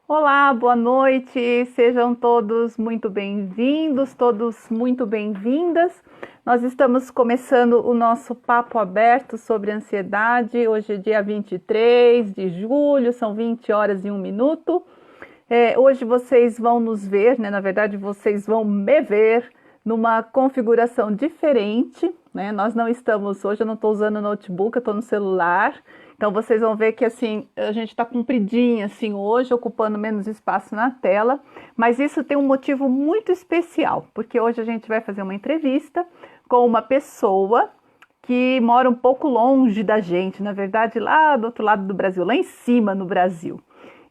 Olá, boa noite, sejam todos muito bem-vindos, todos muito bem-vindas. Nós estamos começando o nosso papo aberto sobre ansiedade. Hoje é dia 23 de julho, são 20 horas e 1 minuto. Hoje vocês vão nos ver, né? Na verdade, vocês vão me ver numa configuração diferente, né? Nós não estamos, hoje eu não estou usando notebook, eu estou no celular. Então vocês vão ver que assim, a gente está compridinha assim hoje, ocupando menos espaço na tela, mas isso tem um motivo muito especial, porque hoje a gente vai fazer uma entrevista com uma pessoa que mora um pouco longe da gente, na verdade lá do outro lado do Brasil, lá em cima no Brasil.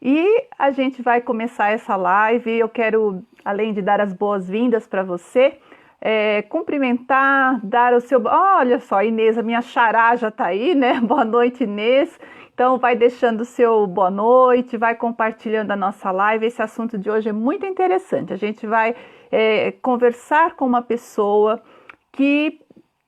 E a gente vai começar essa live. Eu quero, além de dar as boas-vindas para você, cumprimentar, dar o seu... Olha só, Inês, a minha xará já está aí, né? Boa noite, Inês. Então, vai deixando o seu boa noite, vai compartilhando a nossa live. Esse assunto de hoje é muito interessante. A gente vai conversar com uma pessoa que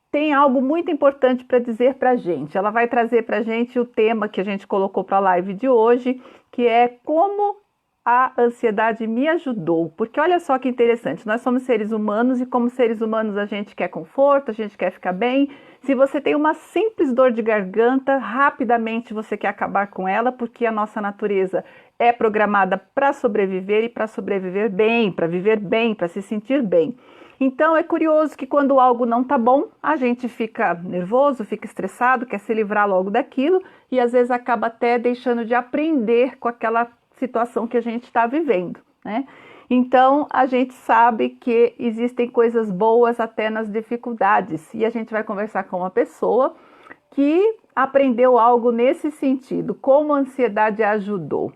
tem algo muito importante para dizer para a gente. Ela vai trazer para a gente o tema que a gente colocou para a live de hoje, que é como a ansiedade me ajudou. Porque olha só que interessante, nós somos seres humanos e como seres humanos a gente quer conforto, a gente quer ficar bem. Se você tem uma simples dor de garganta, rapidamente você quer acabar com ela, porque a nossa natureza é programada para sobreviver e para sobreviver bem, para viver bem, para se sentir bem. Então é curioso que quando algo não tá bom, a gente fica nervoso, fica estressado, quer se livrar logo daquilo e às vezes acaba até deixando de aprender com aquela situação que a gente está vivendo, né? Então a gente sabe que existem coisas boas até nas dificuldades e a gente vai conversar com uma pessoa que aprendeu algo nesse sentido, como a ansiedade ajudou.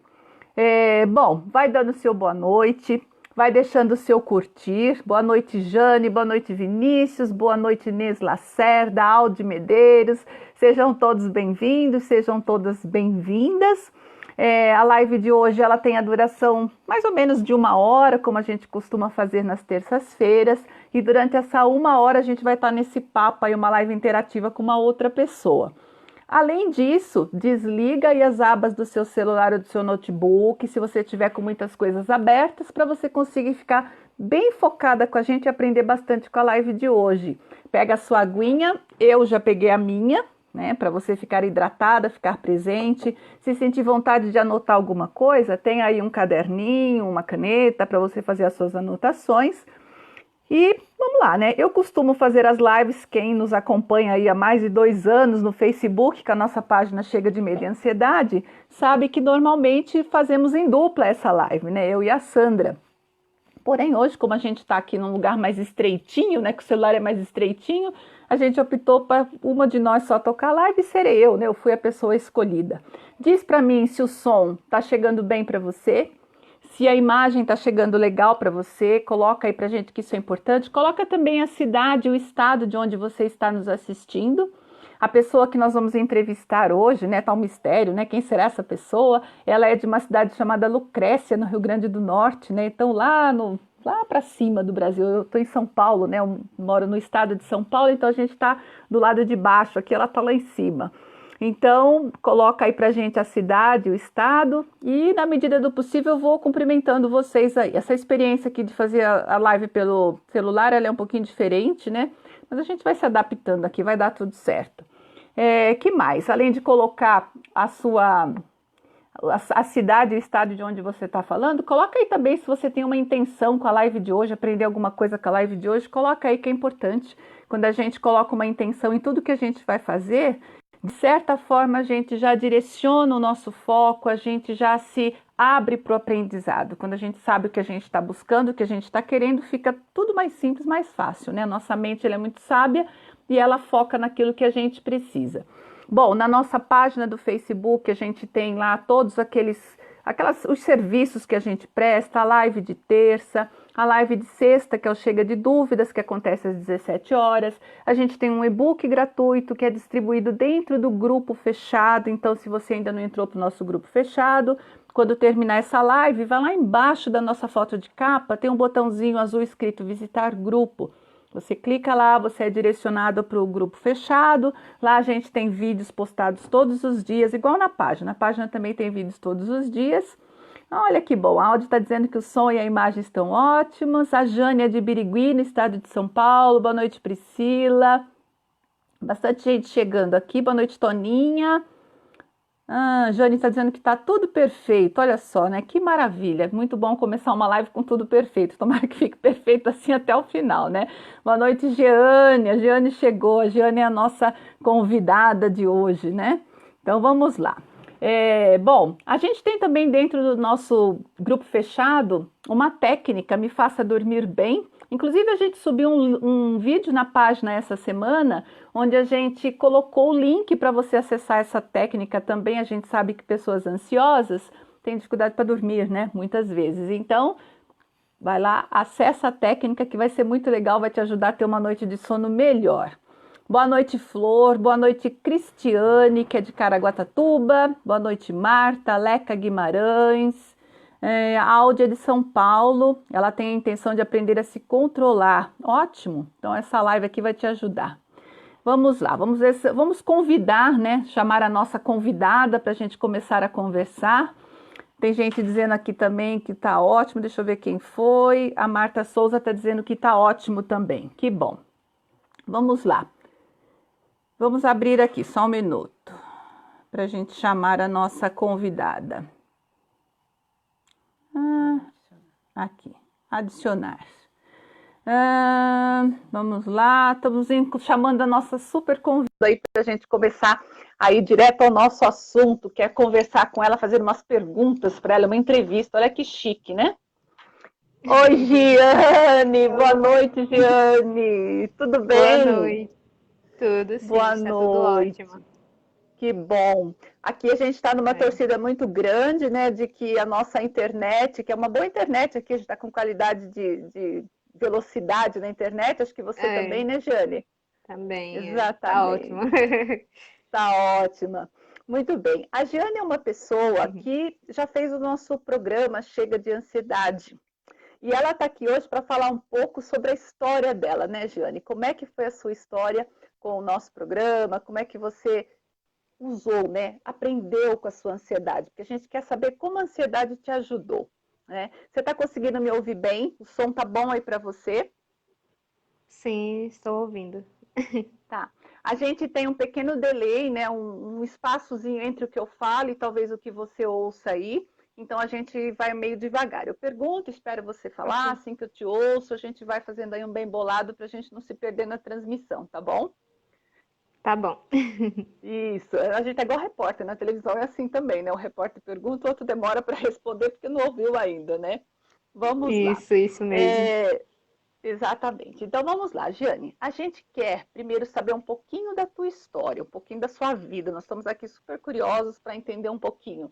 Bom, vai dando seu boa noite. Vai deixando o seu curtir. Boa noite, Jane. Boa noite, Vinícius. Boa noite, Inês Lacerda, Aldi Medeiros. Sejam todos bem-vindos, sejam todas bem-vindas. A live de hoje ela tem a duração mais ou menos de 1 hora, como a gente costuma fazer nas terças-feiras. E durante essa 1 hora a gente vai estar nesse papo aí, uma live interativa com uma outra pessoa. Além disso, desliga aí as abas do seu celular ou do seu notebook, se você tiver com muitas coisas abertas, para você conseguir ficar bem focada com a gente e aprender bastante com a live de hoje. Pega a sua aguinha, eu já peguei a minha, né, para você ficar hidratada, ficar presente. Se sentir vontade de anotar alguma coisa, tem aí um caderninho, uma caneta para você fazer as suas anotações. E vamos lá, né? Eu costumo fazer as lives, quem nos acompanha aí há mais de 2 anos no Facebook, que a nossa página Chega de Medo e Ansiedade, sabe que normalmente fazemos em dupla essa live, né? Eu e a Sandra. Porém, hoje, como a gente está aqui num lugar mais estreitinho, né? Que o celular é mais estreitinho, a gente optou para uma de nós só tocar a live e serei eu, né? Eu fui a pessoa escolhida. Diz para mim se o som está chegando bem para você. Se a imagem está chegando legal para você, coloca aí para a gente que isso é importante. Coloca também a cidade, o estado de onde você está nos assistindo. A pessoa que nós vamos entrevistar hoje, né, tá um mistério, né? Quem será essa pessoa? Ela é de uma cidade chamada Lucrécia, no Rio Grande do Norte, né? Então lá para cima do Brasil. Eu estou em São Paulo, né? Eu moro no estado de São Paulo, então a gente está do lado de baixo, aqui ela está lá em cima. Então, coloca aí pra gente a cidade, o estado e, na medida do possível, eu vou cumprimentando vocês aí. Essa experiência aqui de fazer a live pelo celular, ela é um pouquinho diferente, né? Mas a gente vai se adaptando aqui, vai dar tudo certo. Que mais? Além de colocar a cidade e o estado de onde você está falando, coloca aí também se você tem uma intenção com a live de hoje, aprender alguma coisa com a live de hoje, coloca aí que é importante. Quando a gente coloca uma intenção em tudo que a gente vai fazer, de certa forma, a gente já direciona o nosso foco, a gente já se abre para o aprendizado. Quando a gente sabe o que a gente está buscando, o que a gente está querendo, fica tudo mais simples, mais fácil, né? A nossa mente ela é muito sábia e ela foca naquilo que a gente precisa. Bom, na nossa página do Facebook, a gente tem lá todos os serviços que a gente presta, a live de terça, a live de sexta, que é o Chega de Dúvidas, que acontece às 17 horas. A gente tem um e-book gratuito que é distribuído dentro do grupo fechado. Então, se você ainda não entrou para o nosso grupo fechado, quando terminar essa live, vai lá embaixo da nossa foto de capa, tem um botãozinho azul escrito Visitar Grupo. Você clica lá, você é direcionado para o grupo fechado. Lá a gente tem vídeos postados todos os dias, igual na página. A página também tem vídeos todos os dias. Olha que bom, a Áudio está dizendo que o som e a imagem estão ótimos. A Jânia de Birigui, no estado de São Paulo. Boa noite, Priscila. Bastante gente chegando aqui. Boa noite, Toninha. Jane está dizendo que está tudo perfeito. Olha só, né? Que maravilha. Muito bom começar uma live com tudo perfeito. Tomara que fique perfeito assim até o final, né? Boa noite, Jeane. A Jeane chegou. A Jeane é a nossa convidada de hoje, né? Então vamos lá. Bom, a gente tem também dentro do nosso grupo fechado uma técnica, Me Faça Dormir Bem. Inclusive a gente subiu um vídeo na página essa semana, onde a gente colocou o link para você acessar essa técnica também. A gente sabe que pessoas ansiosas têm dificuldade para dormir, né? Muitas vezes. Então, vai lá, acessa a técnica que vai ser muito legal, vai te ajudar a ter uma noite de sono melhor. Boa noite, Flor. Boa noite, Cristiane, que é de Caraguatatuba. Boa noite, Marta, Leca Guimarães. A Áudia é de São Paulo. Ela tem a intenção de aprender a se controlar. Ótimo. Então, essa live aqui vai te ajudar. Vamos lá, vamos convidar, né? Chamar a nossa convidada para a gente começar a conversar. Tem gente dizendo aqui também que tá ótimo. Deixa eu ver quem foi. A Marta Souza está dizendo que tá ótimo também. Que bom. Vamos lá. Vamos abrir aqui só um minuto para a gente chamar a nossa convidada. Aqui, adicionar. Vamos lá, estamos chamando a nossa super convidada aí para a gente começar a ir direto ao nosso assunto, que é conversar com ela, fazer umas perguntas para ela, uma entrevista. Olha que chique, né? Oi, Giane! Boa noite, Giane! Tudo bem? Boa noite. Tudo sim, Boa está noite. tudo ótimo. Que bom. Aqui a gente está numa torcida muito grande, né, de que a nossa internet, que é uma boa internet aqui, a gente está com qualidade de velocidade na internet, acho que você também, né, Jane? Também, tá ótimo. Exatamente. Está ótima. Muito bem. A Jane é uma pessoa que já fez o nosso programa Chega de Ansiedade. E ela está aqui hoje para falar um pouco sobre a história dela, né, Jane? Como é que foi a sua história com o nosso programa? Como é que você usou, né? Aprendeu com a sua ansiedade? Porque a gente quer saber como a ansiedade te ajudou, né? Você está conseguindo me ouvir bem? O som tá bom aí para você? Sim, estou ouvindo. Tá. A gente tem um pequeno delay, né? Um espaçozinho entre o que eu falo e talvez o que você ouça aí. Então a gente vai meio devagar. Eu pergunto, espero você falar, assim que eu te ouço, a gente vai fazendo aí um bem bolado para a gente não se perder na transmissão, tá bom? Tá bom. Isso, a gente é igual repórter, na televisão é assim também, né? O repórter pergunta, o outro demora para responder porque não ouviu ainda, né? Vamos lá. Isso mesmo. Exatamente. Então vamos lá, Jane. A gente quer primeiro saber um pouquinho da tua história, um pouquinho da sua vida. Nós estamos aqui super curiosos para entender um pouquinho.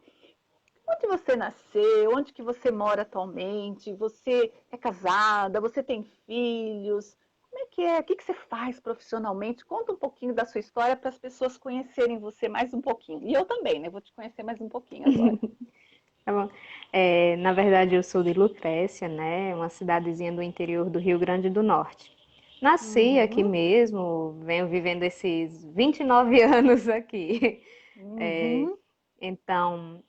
Onde você nasceu? Onde que você mora atualmente? Você é casada? Você tem filhos? Como é que é? O que que você faz profissionalmente? Conta um pouquinho da sua história para as pessoas conhecerem você mais um pouquinho. E eu também, né? Vou te conhecer mais um pouquinho agora. Tá bom. Na verdade, eu sou de Lucrécia, né? Uma cidadezinha do interior do Rio Grande do Norte. Nasci aqui Uhum, mesmo, venho vivendo esses 29 anos aqui. É, uhum. então,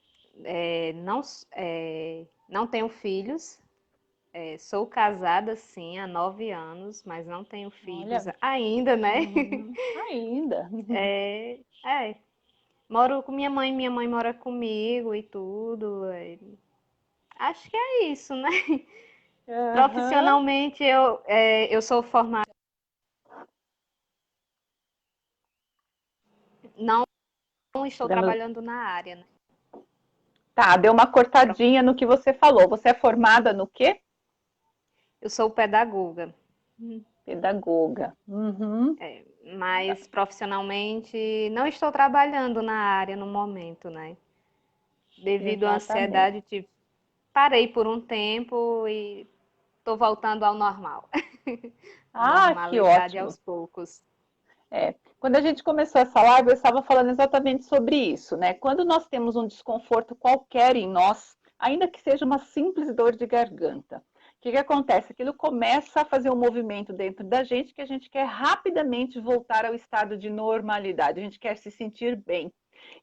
não tenho filhos. Sou casada, sim, há 9 anos, mas não tenho filhos Olha, ainda, né? ainda. É, é, moro com minha mãe mora comigo e tudo. Acho que é isso, né? Aham. Profissionalmente, eu sou formada, não estou trabalhando na área, né? Tá, deu uma cortadinha no que você falou. Você é formada no quê? Eu sou pedagoga, Pedagoga. Uhum. mas profissionalmente não estou trabalhando na área no momento, né? Devido à Exatamente. ansiedade, parei por um tempo e estou voltando ao normal. A Ah, que normalidade ótimo. aos poucos. Quando a gente começou essa live, eu estava falando exatamente sobre isso, né? Quando nós temos um desconforto qualquer em nós, ainda que seja uma simples dor de garganta, o que que acontece? Aquilo começa a fazer um movimento dentro da gente que a gente quer rapidamente voltar ao estado de normalidade, a gente quer se sentir bem.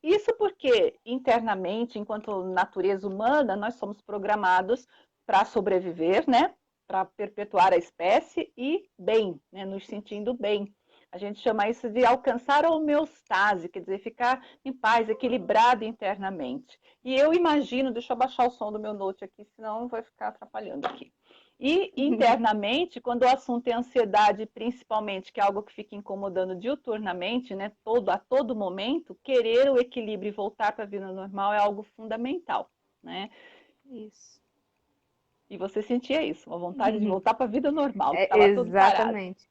Isso porque, internamente, enquanto natureza humana, nós somos programados para sobreviver, né? Para perpetuar a espécie e bem, né? Nos sentindo bem. A gente chama isso de alcançar a homeostase, quer dizer, ficar em paz, equilibrado internamente. E eu imagino, deixa eu abaixar o som do meu note aqui, senão vai ficar atrapalhando aqui. E internamente, quando o assunto é ansiedade, principalmente, que é algo que fica incomodando diuturnamente, né, a todo momento, querer o equilíbrio e voltar para a vida normal é algo fundamental, né? Isso. E você sentia isso, uma vontade de voltar para a vida normal, que É, estava tudo parado. exatamente.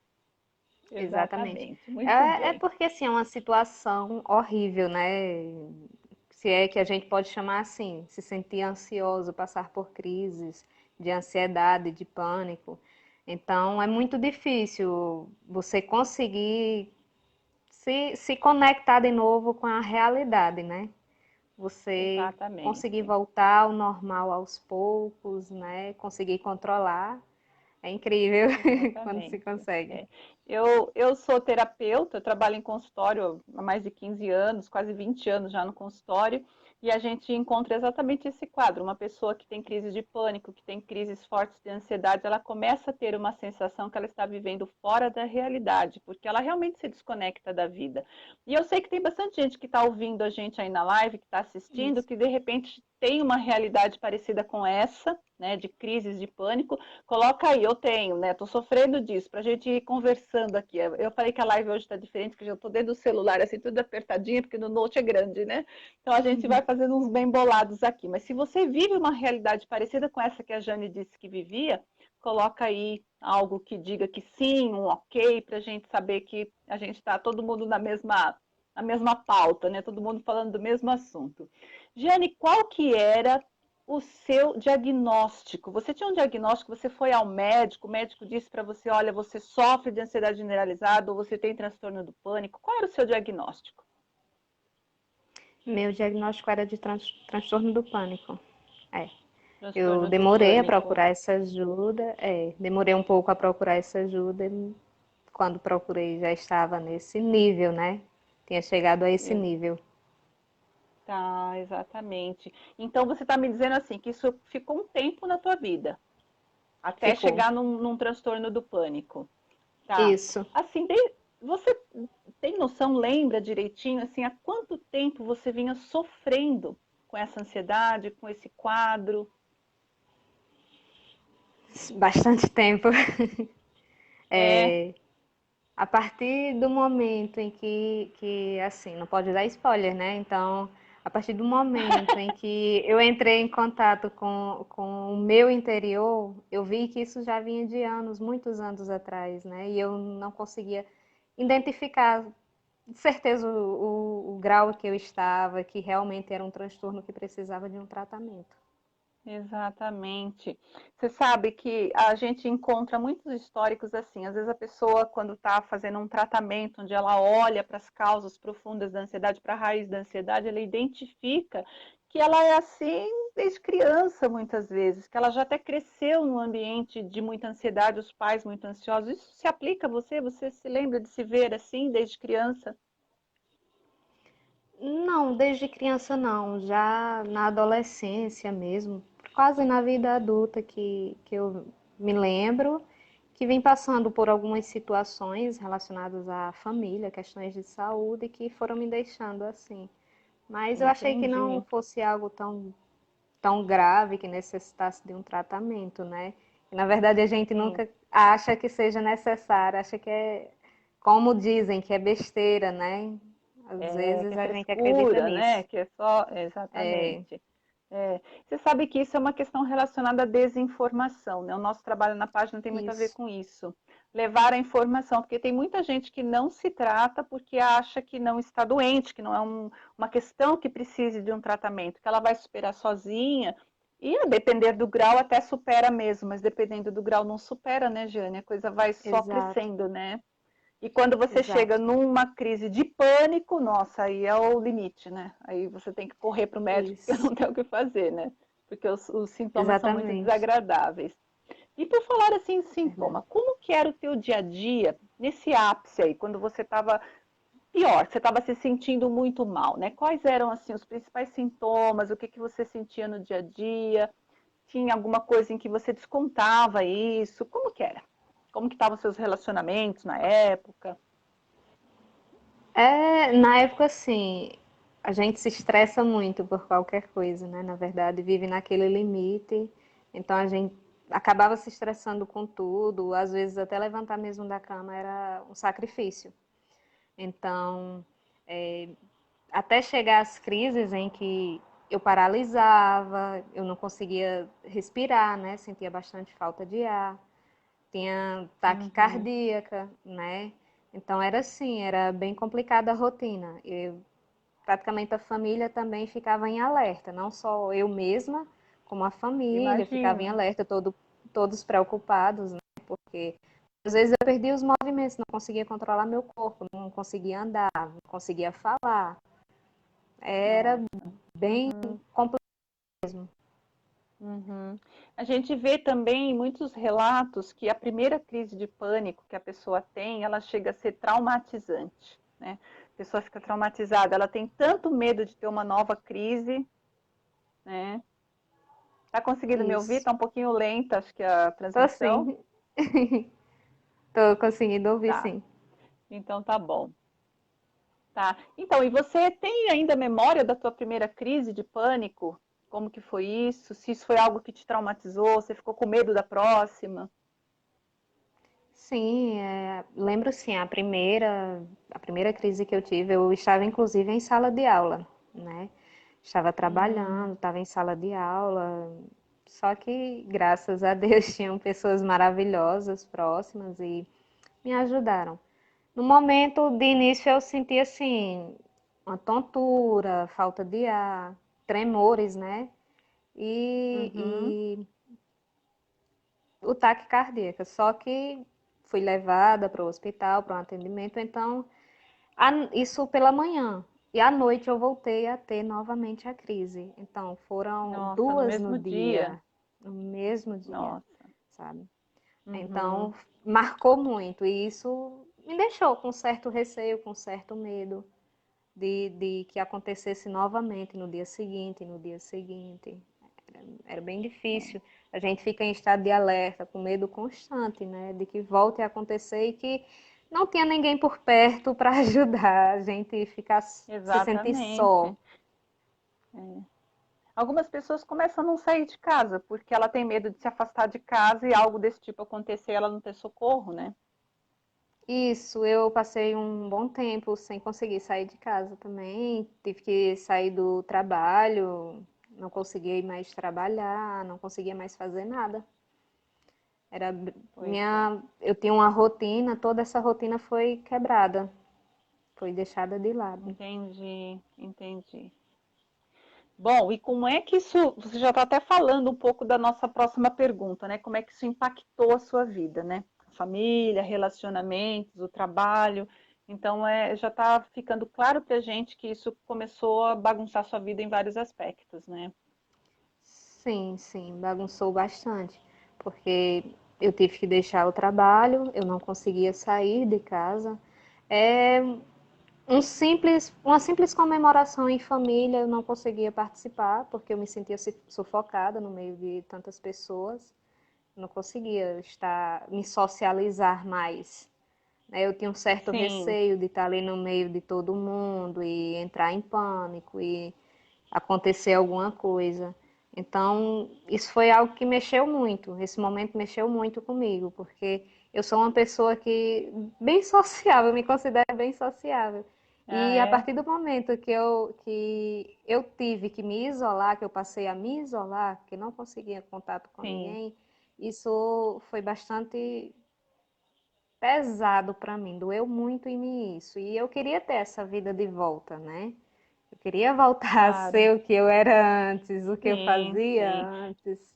Exatamente. Exatamente, muito É bem. porque, assim, é uma situação horrível, né? Se é que a gente pode chamar assim, se sentir ansioso, passar por crises de ansiedade, de pânico. Então, é muito difícil você conseguir se conectar de novo com a realidade, né? Você conseguir Exatamente. voltar ao normal aos poucos, né? Conseguir controlar. É incrível quando se Exatamente. consegue. É. Eu sou terapeuta, eu trabalho em consultório há mais de 15 anos, quase 20 anos já no consultório, e a gente encontra exatamente esse quadro. Uma pessoa que tem crises de pânico, que tem crises fortes de ansiedade, ela começa a ter uma sensação que ela está vivendo fora da realidade, porque ela realmente se desconecta da vida. E eu sei que tem bastante gente que está ouvindo a gente aí na live, que está assistindo, Isso. que de repente tem uma realidade parecida com essa, né, de crises de pânico. Coloca aí, eu tenho, né? Tô sofrendo disso, pra gente ir conversando aqui. Eu falei que a live hoje tá diferente, porque eu já tô dentro do celular, assim, tudo apertadinho, porque no note é grande, né? Então a gente vai fazendo uns bem bolados aqui. Mas se você vive uma realidade parecida com essa que a Jane disse que vivia, coloca aí algo que diga que sim, um ok, pra gente saber que a gente tá todo mundo na mesma pauta, né? Todo mundo falando do mesmo assunto. Jane, qual que era o seu diagnóstico? Você tinha um diagnóstico, você foi ao médico, o médico disse para você, olha, você sofre de ansiedade generalizada ou você tem transtorno do pânico. Qual era o seu diagnóstico? Meu diagnóstico era de transtorno do pânico. É. Eu Transtorno do demorei a pânico. procurar essa ajuda, demorei um pouco a procurar essa ajuda. Quando procurei já estava nesse nível, né? Tinha chegado a esse nível. Tá, exatamente. Então você está me dizendo assim que isso ficou um tempo na tua vida, até Ficou. chegar num transtorno do pânico. Tá. Isso. Assim, você tem noção, lembra direitinho, assim, há quanto tempo você vinha sofrendo com essa ansiedade, com esse quadro? Bastante tempo. É, A partir do momento em que, assim, não pode dar spoiler, né? Então, a partir do momento em que eu entrei em contato com o meu interior, eu vi que isso já vinha de anos, muitos anos atrás, né? E eu não conseguia identificar de certeza o grau que eu estava, que realmente era um transtorno que precisava de um tratamento. exatamente. Você sabe que a gente encontra muitos históricos assim. Às vezes a pessoa, quando está fazendo um tratamento, onde ela olha para as causas profundas da ansiedade, para a raiz da ansiedade, ela identifica que ela é assim desde criança, muitas vezes, que ela já até cresceu num ambiente de muita ansiedade, os pais muito ansiosos. Isso se aplica a você? Você se lembra de se ver assim desde criança? Não, desde criança não, já na adolescência mesmo, quase na vida adulta que eu me lembro, que vim passando por algumas situações relacionadas à família, questões de saúde, que foram me deixando assim. Mas eu achei que não Entendi. fosse algo tão grave que necessitasse de um tratamento, né? E, na verdade, a gente Sim. nunca acha que seja necessário, acha que é, como dizem, que é besteira, né? Às Que vezes é a gente acredita frescura, né? nisso. Que é só, É, exatamente. Você sabe que isso é uma questão relacionada à desinformação, né? O nosso trabalho na página tem muito a ver isso, com isso. Levar a informação, porque tem muita gente que não se trata porque acha que não está doente, que não é uma questão que precise de um tratamento, que ela vai superar sozinha. E a depender do grau até supera mesmo, mas dependendo do grau não supera, né, Jane? A coisa vai só exato, crescendo, né? E quando você chega exato. numa crise de pânico, nossa, aí é o limite, né? Aí você tem que correr para o médico porque Isso, não tem o que fazer, né? Porque os sintomas são muito exatamente. desagradáveis. E por falar assim em Verdade. sintoma, como que era o teu dia a dia nesse ápice aí, quando você estava pior, você estava se sentindo muito mal, né? Quais eram assim os principais sintomas? O que que você sentia no dia a dia? Tinha alguma coisa em que você descontava isso? Como que era? Como que estavam os seus relacionamentos na época? Na época, assim, a gente se estressa muito por qualquer coisa, né? Na verdade, vive naquele limite. Então, a gente acabava se estressando com tudo. Às vezes, até levantar mesmo da cama era um sacrifício. Então, até chegar às crises em que eu paralisava, eu não conseguia respirar, né? Sentia bastante falta de ar, tinha Uhum. taquicardíaca, né? Então era assim, era bem complicada a rotina. Praticamente a família também ficava em alerta, não só eu mesma, como a família ficava em Imagino. alerta, todos preocupados, né? Porque às vezes eu perdia os movimentos, não conseguia controlar meu corpo, não conseguia andar, não conseguia falar. Era Nossa. bem Uhum. complicado. Uhum. A gente vê também em muitos relatos que a primeira crise de pânico que a pessoa tem, ela chega a ser traumatizante, né? A pessoa fica traumatizada, ela tem tanto medo de ter uma nova crise, né? Tá conseguindo me ouvir? Isso. Tá um pouquinho lenta, acho que a Tô transmissão. assim, tô conseguindo ouvir Tá, sim. então tá bom. Tá. Então, e você tem ainda memória da tua primeira crise de pânico? Como que foi isso? Se isso foi algo que te traumatizou, você ficou com medo da próxima? Sim, lembro sim, a primeira crise que eu tive, eu estava inclusive em sala de aula, né? Estava Hum, trabalhando, estava em sala de aula, só que graças a Deus tinham pessoas maravilhosas próximas e me ajudaram. No momento de início eu senti assim, uma tontura, falta de ar, tremores, né? uhum. E o taque cardíaco. Só que fui levada para o hospital, para um atendimento, então isso pela manhã. E à noite eu voltei a ter novamente a crise. Então foram Nossa, no duas no mesmo dia. dia, no mesmo dia, Nossa. sabe? Uhum. Então marcou muito e isso me deixou com certo receio, com certo medo de que acontecesse novamente no dia seguinte, no dia seguinte. Era bem difícil. A gente fica em estado de alerta, com medo constante, né? De que volte a acontecer e que não tinha ninguém por perto para ajudar a gente ficar se sentir só. Exatamente. Algumas pessoas começam a não sair de casa porque ela tem medo de se afastar de casa e algo desse tipo acontecer, ela não ter socorro, né? Isso, eu passei um bom tempo sem conseguir sair de casa também. Tive que sair do trabalho, não conseguia ir mais trabalhar, não conseguia mais fazer nada. Pois é. Eu tinha uma rotina, toda essa rotina foi quebrada, foi deixada de lado. Entendi, entendi. Bom, e como é que isso, você já está até falando um pouco da nossa próxima pergunta, né? Como é que isso impactou a sua vida, né? A família, relacionamentos, o trabalho. Então, já está ficando claro para a gente que isso começou a bagunçar sua vida em vários aspectos, né? Sim, sim, bagunçou bastante, porque eu tive que deixar o trabalho, eu não conseguia sair de casa. É uma simples comemoração em família, eu não conseguia participar, porque eu me sentia sufocada no meio de tantas pessoas. Não conseguia me socializar mais, né? Eu tinha um certo Sim, receio de estar ali no meio de todo mundo e entrar em pânico e acontecer alguma coisa. Então, isso foi algo que mexeu muito. Esse momento mexeu muito comigo, porque eu sou uma pessoa que bem sociável, me considero bem sociável. ah, E a é, partir do momento que eu tive que me isolar, que eu passei a me isolar, que não conseguia contato com sim. ninguém, isso foi bastante pesado para mim, doeu muito em mim isso. E eu queria ter essa vida de volta, né? Eu queria voltar a Claro, ser o que eu era antes, o que eu sim, fazia sim. antes.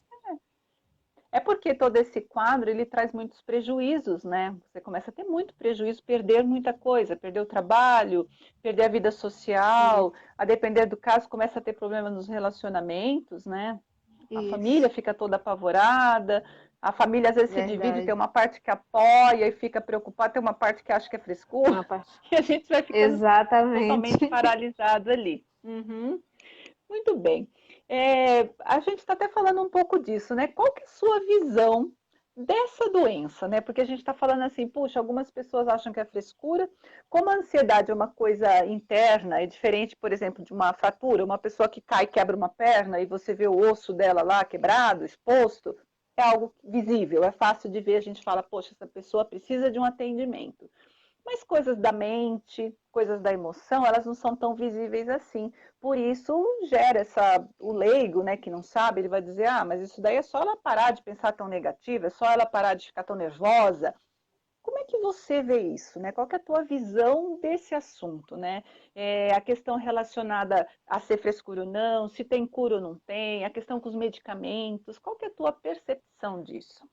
É porque todo esse quadro ele traz muitos prejuízos, né? Você começa a ter muito prejuízo, perder muita coisa, perder o trabalho, perder a vida social, Isso, a depender do caso, começa a ter problema nos relacionamentos, né? A família isso. fica toda apavorada, A família às vezes se divide, tem Verdade. uma parte que apoia e fica preocupada, tem uma parte que acha que é frescura, Uma parte. e a gente vai ficando Exatamente. totalmente paralisado ali. Uhum. Muito bem. A gente está até falando um pouco disso, né? Qual que é a sua visão dessa doença, né? Porque a gente está falando assim, puxa, algumas pessoas acham que é frescura. Como a ansiedade é uma coisa interna, é diferente, por exemplo, de uma fratura, uma pessoa que cai e quebra uma perna e você vê o osso dela lá quebrado, exposto, é algo visível, é fácil de ver, a gente fala, poxa, essa pessoa precisa de um atendimento. Mas coisas da mente, coisas da emoção, elas não são tão visíveis assim. Por isso gera o leigo, né, que não sabe, ele vai dizer, ah, mas isso daí é só ela parar de pensar tão negativo, é só ela parar de ficar tão nervosa. Como é que você vê isso, né? Qual que é a tua visão desse assunto, né? A questão relacionada a ser frescura ou não, se tem cura ou não tem, a questão com os medicamentos, qual que é a tua percepção disso?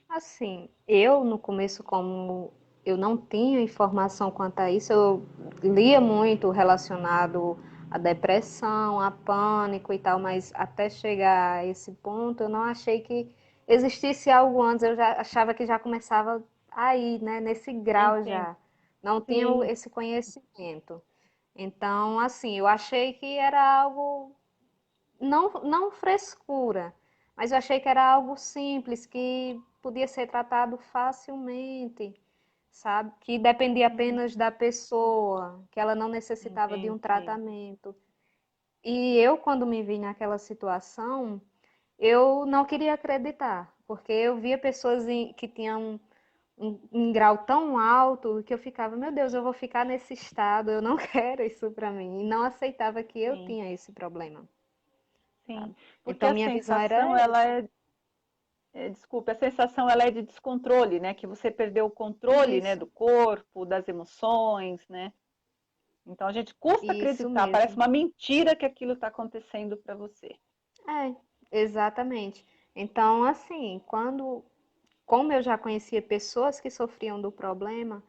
Assim, eu no começo, como eu não tinha informação quanto a isso, eu lia muito relacionado à depressão, a pânico e tal, mas até chegar a esse ponto, eu não achei que existisse algo antes, eu já achava que já começava aí, né, nesse grau Entendi. já. Não tinha Sim, esse conhecimento. Então, assim, eu achei que era algo não frescura, mas eu achei que era algo simples, que podia ser tratado facilmente, sabe? Que dependia apenas da pessoa, que ela não necessitava de um entendi. tratamento. E eu, quando me vi naquela situação, eu não queria acreditar, porque eu via pessoas que tinham um grau tão alto que eu ficava, meu Deus, eu vou ficar nesse estado, eu não quero isso para mim. E não aceitava que eu Sim, tinha esse problema, sim. sabe? Porque Então, a minha visão era sensação, ela essa. desculpe, a sensação ela é de descontrole, né? Que você perdeu o controle, né, Isso, do corpo, das emoções, né? Então a gente custa isso acreditar, parece mesmo. uma mentira que aquilo está acontecendo para você. É, exatamente. Então, assim, como eu já conhecia pessoas que sofriam do problema,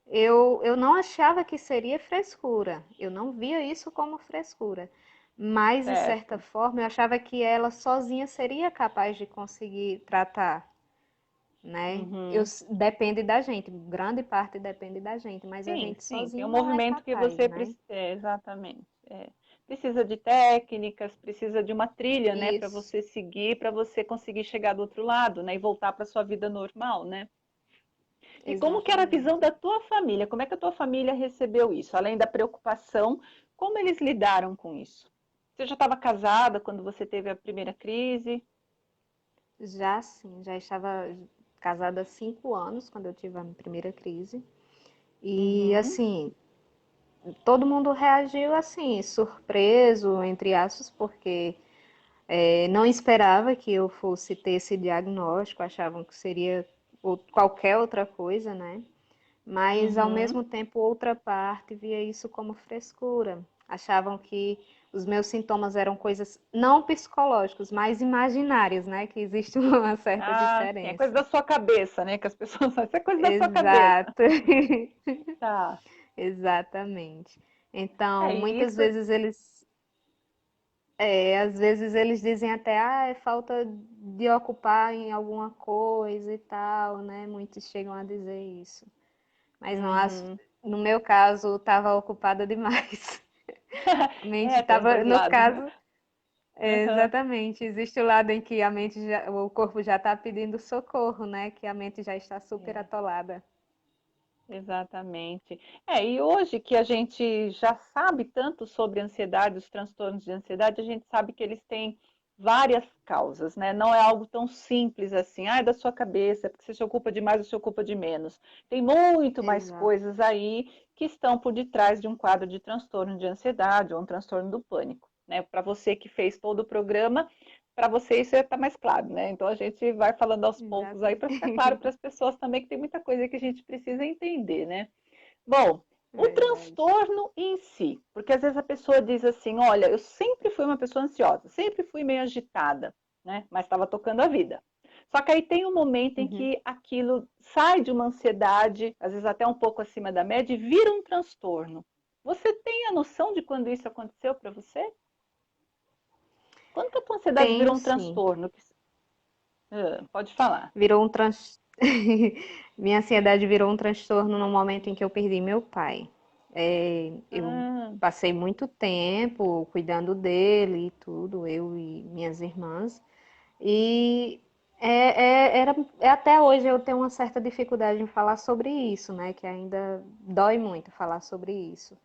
eu não achava que seria frescura. Eu não via isso como frescura. Mas, de certa Certo. forma, eu achava que ela sozinha seria capaz de conseguir tratar, né? Uhum. Depende da gente, grande parte depende da gente, mas a Sim, gente sim, tem um sozinho não é movimento que capaz, você né? precisa, exatamente. Precisa de técnicas, precisa de uma trilha, né, para Isso, você seguir, para você conseguir chegar do outro lado, né, e voltar para sua vida normal, né? E como que era a visão exatamente. da tua família? Como é que a tua família recebeu isso? Além da preocupação, como eles lidaram com isso? Você já estava casada quando você teve a primeira crise? Já sim, já estava casada há 5 anos quando eu tive a primeira crise. E Uhum. assim, todo mundo reagiu assim, surpreso, entre aspas, porque não esperava que eu fosse ter esse diagnóstico, achavam que seria qualquer outra coisa, né? Mas ao Uhum. mesmo tempo outra parte via isso como frescura. Achavam que os meus sintomas eram coisas não psicológicas, mas imaginárias, né? Que existe uma certa Ah, sim, é coisa diferença. da sua cabeça, né? Que as pessoas falam, isso é coisa da sua cabeça. Exato, Tá. exatamente. Então, muitas Isso. vezes às vezes eles dizem até, ah, é falta de ocupar em alguma coisa e tal, né? Muitos chegam a dizer isso. Mas não acho, Uhum. no meu caso, estava ocupada demais. A mente Tem os estava, dois no lados. caso, Uhum. exatamente, existe o lado em que o corpo já está pedindo socorro, né? Que a mente já está super É, atolada. exatamente. E hoje que a gente já sabe tanto sobre ansiedade, os transtornos de ansiedade, a gente sabe que eles têm várias causas, né? Não é algo tão simples assim, ah, é da sua cabeça, é porque você se ocupa de mais ou se ocupa de menos. Tem muito mais Exato. coisas aí que estão por detrás de um quadro de transtorno de ansiedade ou um transtorno do pânico, né? Para você que fez todo o programa, para você isso está mais claro, né? Então a gente vai falando aos poucos aí para ficar claro para Exatamente. as pessoas também que tem muita coisa que a gente precisa entender, né? Bom, o Verdade. transtorno em si, porque às vezes a pessoa diz assim, olha, eu sempre fui uma pessoa ansiosa, sempre fui meio agitada, né? Mas estava tocando a vida. Só que aí tem um momento em Uhum. que aquilo sai de uma ansiedade, às vezes até um pouco acima da média, e vira um transtorno. Você tem a noção de quando isso aconteceu para você? Quando que a tua ansiedade virou Tenho um sim. transtorno? Pode falar. Virou um trans... Minha ansiedade virou um transtorno no momento em que eu perdi meu pai. Eu Ah, passei muito tempo cuidando dele e tudo, eu e minhas irmãs. E até hoje eu tenho uma certa dificuldade em falar sobre isso, né? Que ainda dói muito falar sobre isso.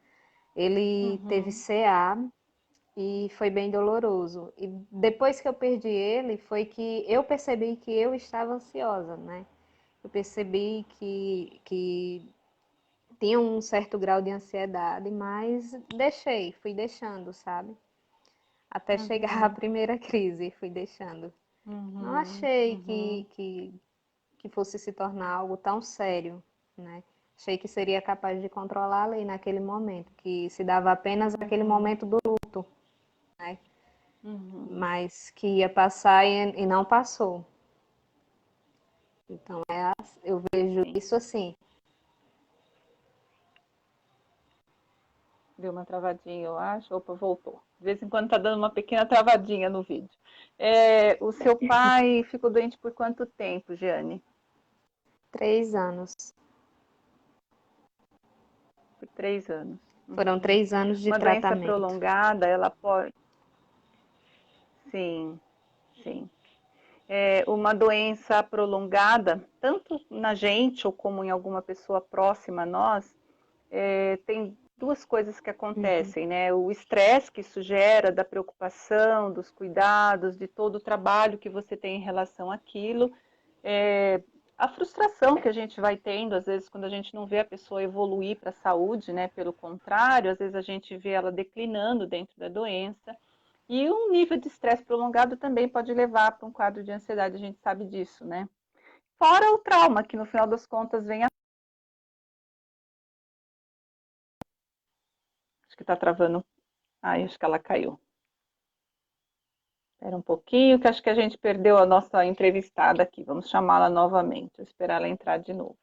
Ele teve uhum, CA e foi bem doloroso. E depois que eu perdi ele, foi que eu percebi que eu estava ansiosa, né? Eu percebi que tinha um certo grau de ansiedade, mas fui deixando, sabe? Até chegar à uhum, primeira crise, fui deixando. Não uhum, achei uhum, que fosse se tornar algo tão sério, né? Achei que seria capaz de controlá-la ali naquele momento, que se dava apenas aquele uhum, momento do luto, né? uhum. Mas que ia passar e não passou. Então, eu vejo Sim. isso assim. Deu uma travadinha, eu acho. Opa, voltou. De vez em quando tá dando uma pequena travadinha no vídeo. O seu pai ficou doente por quanto tempo, Jeane? 3 anos. Por 3 anos. Foram Uhum. 3 anos de Uma doença tratamento. prolongada, ela pode. Sim, sim. Uma doença prolongada, tanto na gente ou como em alguma pessoa próxima a nós, tem duas coisas que Uhum. acontecem, né? O estresse que isso gera, da preocupação, dos cuidados, de todo o trabalho que você tem em relação àquilo, a frustração que a gente vai tendo, às vezes, quando a gente não vê a pessoa evoluir para a saúde, né? Pelo contrário, às vezes a gente vê ela declinando dentro da doença. E um nível de estresse prolongado também pode levar para um quadro de ansiedade, a gente sabe disso, né? Fora o trauma, que no final das contas vem. Acho que está travando. Ai, acho que ela caiu. Espera um pouquinho, que acho que a gente perdeu a nossa entrevistada aqui. Vamos chamá-la novamente. Vou esperar ela entrar de novo.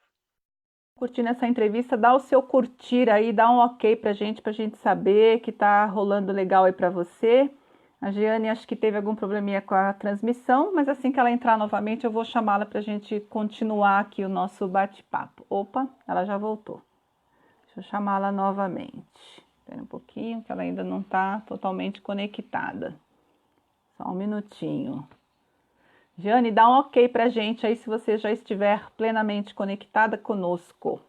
Curtindo essa entrevista, dá o seu curtir aí, dá um ok pra gente saber que tá rolando legal aí para você. A Giane acho que teve algum probleminha com a transmissão, mas assim que ela entrar novamente, eu vou chamá-la para a gente continuar aqui o nosso bate-papo. Opa, ela já voltou. Deixa eu chamá-la novamente. Espera um pouquinho, que ela ainda não está totalmente conectada. Só um minutinho. Jane, dá um ok para a gente aí se você já estiver plenamente conectada conosco.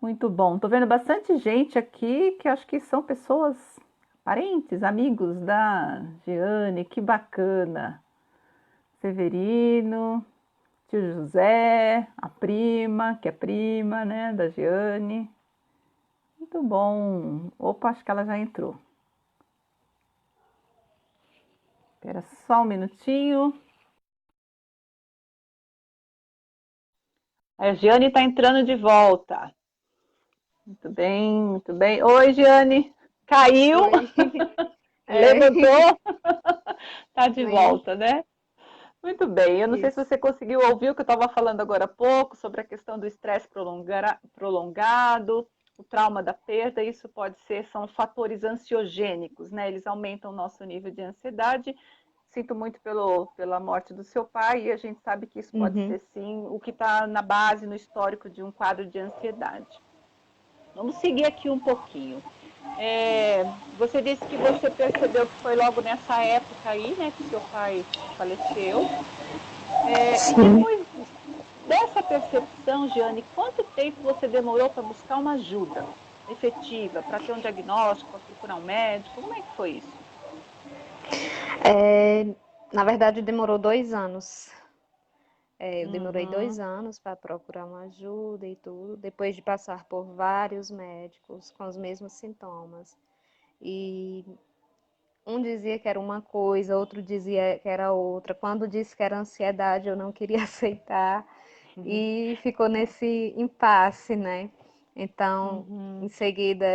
Muito bom. Tô vendo bastante gente aqui que acho que são pessoas parentes, amigos da Jeane. Que bacana. Severino, tio José, a prima, que é prima, né, da Jeane. Muito bom. Opa, acho que ela já entrou. Espera só um minutinho. A Jeane está entrando de volta. Muito bem, muito bem. Oi, Jeane. Caiu, Oi. É, levantou, está de sim, volta, né? Muito bem. Eu não sei se isso. você conseguiu ouvir o que eu estava falando agora há pouco sobre a questão do estresse prolongado, o trauma da perda. Isso pode ser, são fatores ansiogênicos, né? Eles aumentam o nosso nível de ansiedade. Sinto muito pela morte do seu pai e a gente sabe que isso pode Uhum. ser, sim, o que está na base, no histórico de um quadro de ansiedade. Vamos seguir aqui um pouquinho. Você disse que você percebeu que foi logo nessa época aí, né, que seu pai faleceu. E Sim. depois dessa percepção, Giane, quanto tempo você demorou para buscar uma ajuda efetiva, para ter um diagnóstico, para procurar um médico? Como é que foi isso? É, na verdade, demorou 2 anos. Eu demorei dois Uhum, anos para procurar uma ajuda e tudo, depois de passar por vários médicos com os mesmos sintomas. E um dizia que era uma coisa, outro dizia que era outra. Quando disse que era ansiedade, eu não queria aceitar. uhum, E ficou nesse impasse, né? Então, em uhum, seguida,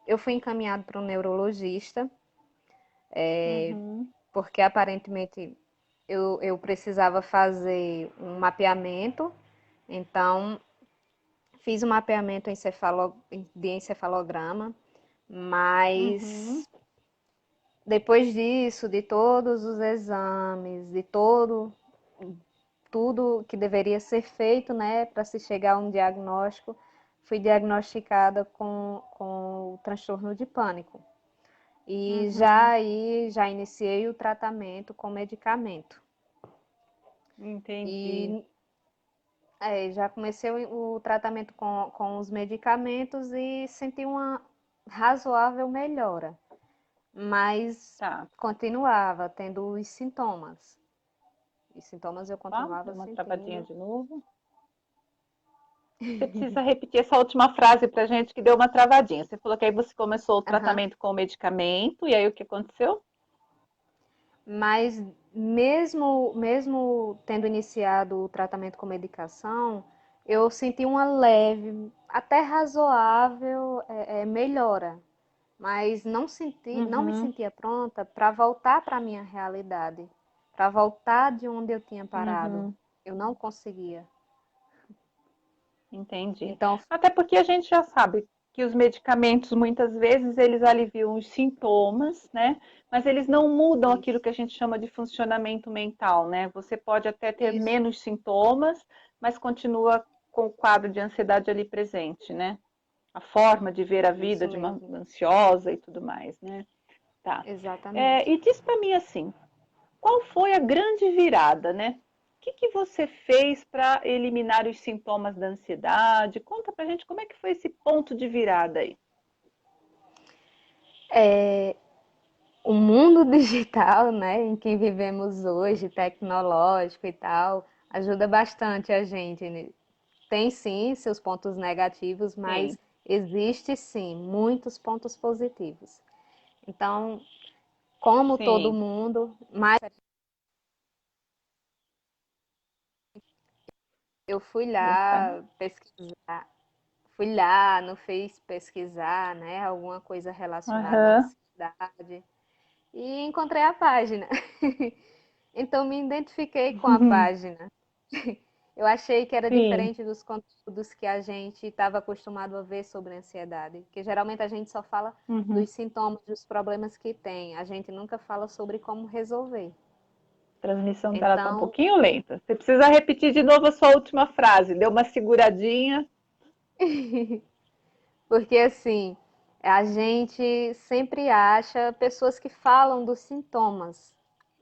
eu fui encaminhado para um neurologista, uhum, porque aparentemente eu precisava fazer um mapeamento. Então, fiz um mapeamento de encefalograma, uhum, mas depois disso, de todos os exames, de todo. tudo que deveria ser feito, né, para se chegar a um diagnóstico, fui diagnosticada com o transtorno de pânico. E já Uhum. aí já iniciei o tratamento com medicamento. Entendi. E já comecei o tratamento com os medicamentos e senti uma razoável melhora, mas Tá. continuava tendo os sintomas. Os sintomas eu Opa, continuava deu uma travadinha sentindo. de novo. Você precisa repetir essa última frase para gente que deu uma travadinha. Você falou que aí você começou o Aham. tratamento com o medicamento, e aí o que aconteceu? Mas mesmo tendo iniciado o tratamento com medicação, eu senti uma leve, até razoável, melhora. Mas não me Uhum, sentia pronta para voltar para a minha realidade, para voltar de onde eu tinha parado. uhum, Eu não conseguia. entendi. Então, Até porque a gente já sabe que os medicamentos muitas vezes eles aliviam os sintomas, né? Mas eles não mudam aquilo isso, que a gente chama de funcionamento mental, né? Você pode até ter isso, menos sintomas, mas continua com o quadro de ansiedade ali presente, né? A forma de ver a vida isso de uma mesmo, ansiosa e tudo mais, né? Tá. exatamente. E diz para mim assim, qual foi a grande virada, né? O que você fez para eliminar os sintomas da ansiedade? Conta pra gente como é que foi esse ponto de virada aí. O mundo digital, né, em que vivemos hoje, tecnológico e tal, ajuda bastante a gente, né? Tem sim seus pontos negativos, Sim, mas existe sim muitos pontos positivos. Então, como todo sim. mundo, mas eu Opa. fui lá no Face pesquisar, né, alguma coisa relacionada à Aham. ansiedade e encontrei a página. Então me identifiquei com a página. Eu achei que era Sim. diferente dos conteúdos que a gente estava acostumado a ver sobre ansiedade, porque geralmente a gente só fala Uhum. dos sintomas, dos problemas que tem, a gente nunca fala sobre como resolver. A transmissão dela tá um Então, pouquinho lenta. Você precisa repetir de novo a sua última frase. Deu uma seguradinha. porque assim, a gente sempre acha pessoas que falam dos sintomas,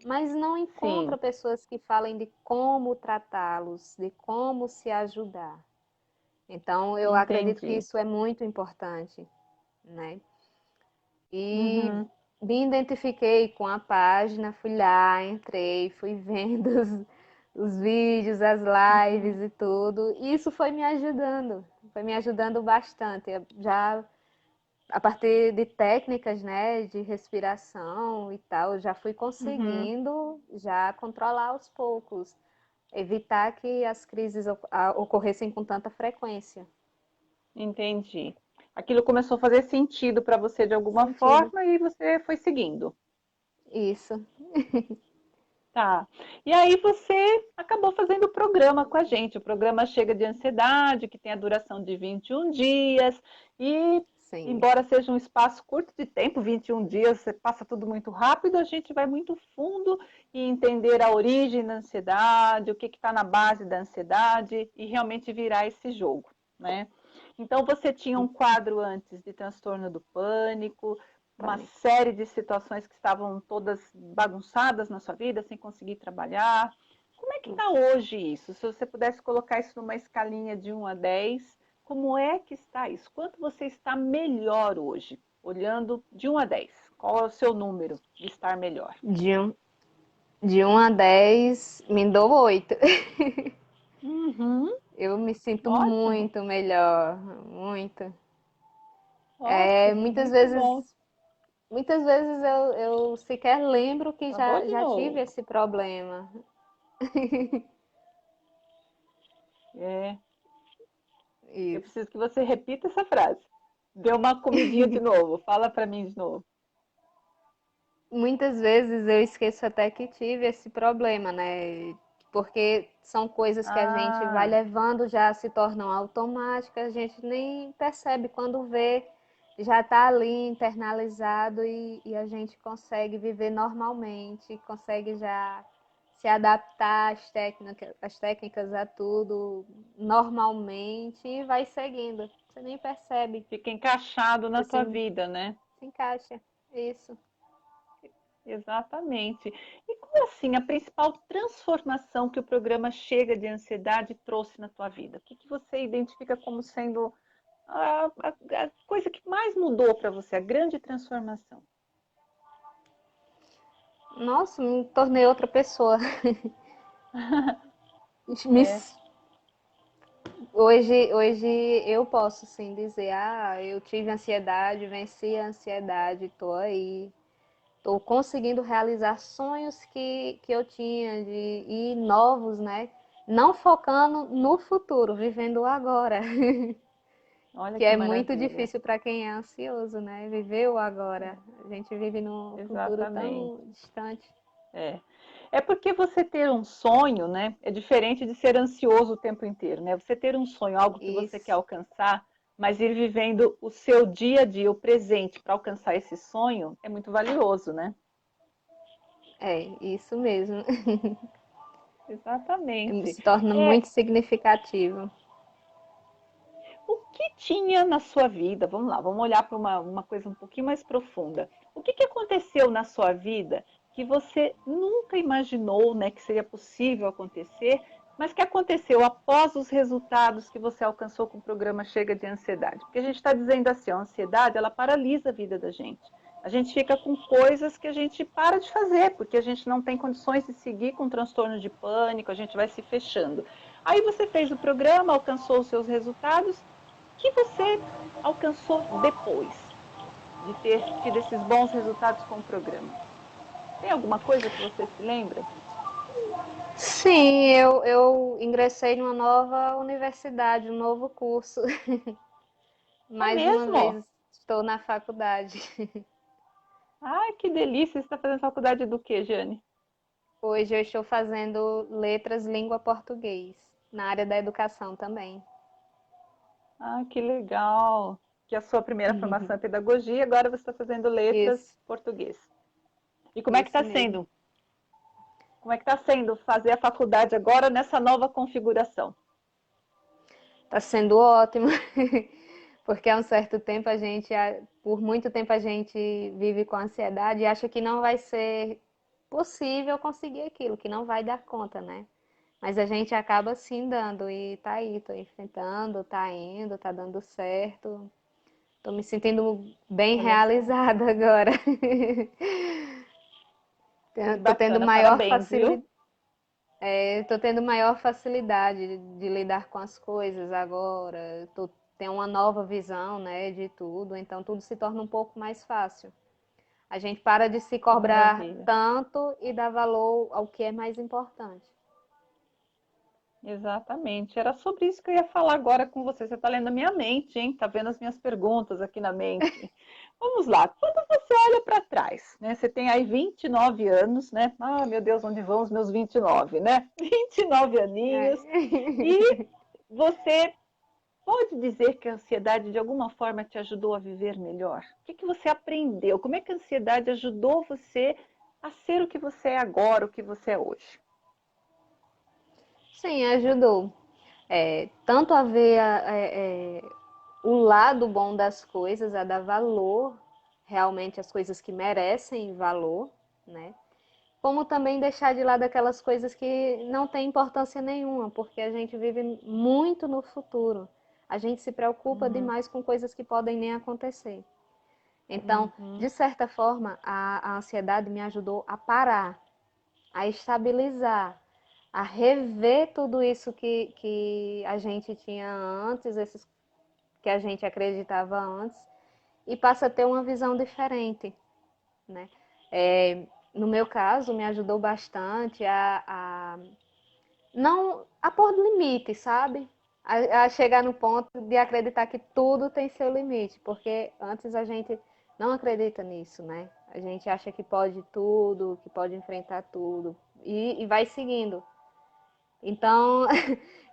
mas não encontra Sim, pessoas que falem de como tratá-los, de como se ajudar. Então, eu acredito que entendi. isso é muito importante, né? E Uhum. me identifiquei com a página, fui lá, entrei, fui vendo os vídeos, as lives Uhum. e tudo. E isso foi me ajudando bastante. Eu já a partir de técnicas, né, de respiração e tal, eu já fui Uhum. conseguindo já controlar aos poucos, evitar que as crises ocorressem com tanta frequência. Entendi. Aquilo começou a fazer sentido para você de alguma Sentido. forma e você foi seguindo. Isso. Tá. E aí você acabou fazendo o programa com a gente. O programa Chega de Ansiedade, que tem a duração de 21 dias. E, Sim. embora seja um espaço curto de tempo, 21 dias, você passa tudo muito rápido, a gente vai muito fundo e entender a origem da ansiedade, o que está na base da ansiedade e realmente virar esse jogo, né? Então, você tinha um quadro antes de transtorno do pânico, uma Pânico. série de situações que estavam todas bagunçadas na sua vida, sem conseguir trabalhar. Como é que está hoje isso? Se você pudesse colocar isso numa escalinha de 1 a 10, como é que está isso? Quanto você está melhor hoje? Olhando de 1 a 10, qual é o seu número de estar melhor? De um, de 1 a 10, me dou 8. Uhum, Eu me sinto ótimo, muito melhor, muito. É, ótimo, muito bom. muitas vezes eu sequer lembro que Travou de já tive novo. esse problema. É, eu Isso. preciso que você repita essa frase. Deu uma comidinha de novo. Fala para mim de novo. Muitas vezes eu esqueço até que tive esse problema, né? Porque são coisas que a gente vai Ah, levando, já se tornam automáticas, a gente nem percebe quando vê, já está ali internalizado e a gente consegue viver normalmente, consegue já se adaptar às técnicas a tudo normalmente e vai seguindo. Você nem percebe, Fica encaixado na você tua vida, né? se encaixa. Isso. Exatamente. E qual assim a principal transformação que o programa Chega de Ansiedade trouxe na tua vida? O que que você identifica como sendo a coisa que mais mudou para você, a grande transformação? Nossa, me tornei outra pessoa. Me É, Hoje eu posso sim dizer, eu tive ansiedade, venci a ansiedade, tô aí, tô conseguindo realizar sonhos que eu tinha e novos, né? Não focando no futuro, vivendo o agora, olha que que é muito maravilha. difícil para quem é ansioso, né? Viver o agora. A gente vive num futuro Exatamente. tão distante. É. É porque você ter um sonho, né, é diferente de ser ansioso o tempo inteiro, né? Você ter um sonho, algo que você quer Isso, alcançar, mas ir vivendo o seu dia a dia, o presente, para alcançar esse sonho, é muito valioso, né? é isso mesmo. Exatamente. Se torna É, muito significativo. o que tinha na sua vida? Vamos lá, vamos olhar para uma coisa um pouquinho mais profunda. O que aconteceu na sua vida que você nunca imaginou, né, que seria possível acontecer, mas que aconteceu após os resultados que você alcançou com o programa Chega de Ansiedade? Porque a gente está dizendo assim, a ansiedade, ela paralisa a vida da gente. A gente fica com coisas que a gente para de fazer, porque a gente não tem condições de seguir com transtorno de pânico, a gente vai se fechando. Aí você fez o programa, alcançou os seus resultados, que você alcançou depois de ter tido esses bons resultados com o programa? Tem alguma coisa que você se lembra? Sim, eu ingressei numa nova universidade, um novo curso. É Mais uma mesmo? vez estou na faculdade. Ai, que delícia! Você está fazendo faculdade do quê, Jane? Hoje eu estou fazendo letras língua português, na área da educação também. Ah, que legal! Que a sua primeira formação é pedagogia, agora você está fazendo letras Isso, português. E como é que isso está mesmo. sendo? Como é que está sendo fazer a faculdade agora nessa nova configuração? Está sendo ótimo, porque há um certo tempo por muito tempo a gente vive com ansiedade e acha que não vai ser possível conseguir aquilo, que não vai dar conta, né? Mas a gente acaba sim dando e tá aí, tô enfrentando, tá indo, tá dando certo. Tô me sentindo bem Olha só, realizada agora. que Tô tendo bacana, maior parabéns, facilidade, viu? tô tendo maior facilidade de lidar com as coisas agora. Tenho uma nova visão, né, de tudo, então tudo se torna um pouco mais fácil. A gente para de se Que cobrar maravilha. tanto e dar valor ao que é mais importante. Exatamente. Era sobre isso que eu ia falar agora com você. Você está lendo a minha mente, hein? Está vendo as minhas perguntas aqui na mente. Vamos lá. Quando você olha para trás, né? Você tem aí 29 anos, né? Ah, meu Deus, onde vão os meus 29, né? 29 aninhos. E É. você pode dizer que a ansiedade de alguma forma te ajudou a viver melhor? O que que você aprendeu? Como é que a ansiedade ajudou você a ser o que você é agora, o que você é hoje? Sim, ajudou. Tanto a ver o lado bom das coisas, a dar valor realmente às coisas que merecem valor, né? Como também deixar de lado aquelas coisas que não têm importância nenhuma, porque a gente vive muito no futuro. A gente se preocupa Uhum, demais com coisas que podem nem acontecer. Então, uhum, de certa forma, a ansiedade me ajudou a parar, a estabilizar, a rever tudo isso que a gente tinha antes, esses que a gente acreditava antes, e passa a ter uma visão diferente, né? No meu caso, me ajudou bastante a não a pôr limite, sabe? A chegar no ponto de acreditar que tudo tem seu limite, porque antes a gente não acredita nisso, né? A gente acha que pode tudo, que pode enfrentar tudo e vai seguindo. Então,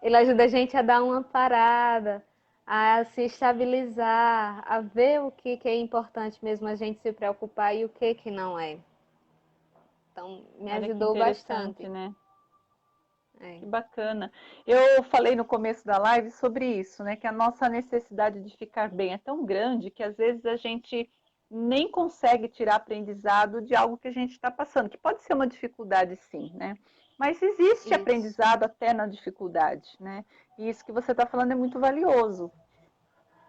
ele ajuda a gente a dar uma parada, a se estabilizar, a ver o que é importante mesmo a gente se preocupar e o que não é. Então, me Olha que ajudou interessante, bastante. né? É, Que bacana. Eu falei no começo da live sobre isso, né? Que a nossa necessidade de ficar bem é tão grande que às vezes a gente nem consegue tirar aprendizado de algo que a gente está passando, que pode ser uma dificuldade, sim, né? Mas existe isso, aprendizado até na dificuldade, né? E isso que você está falando é muito valioso.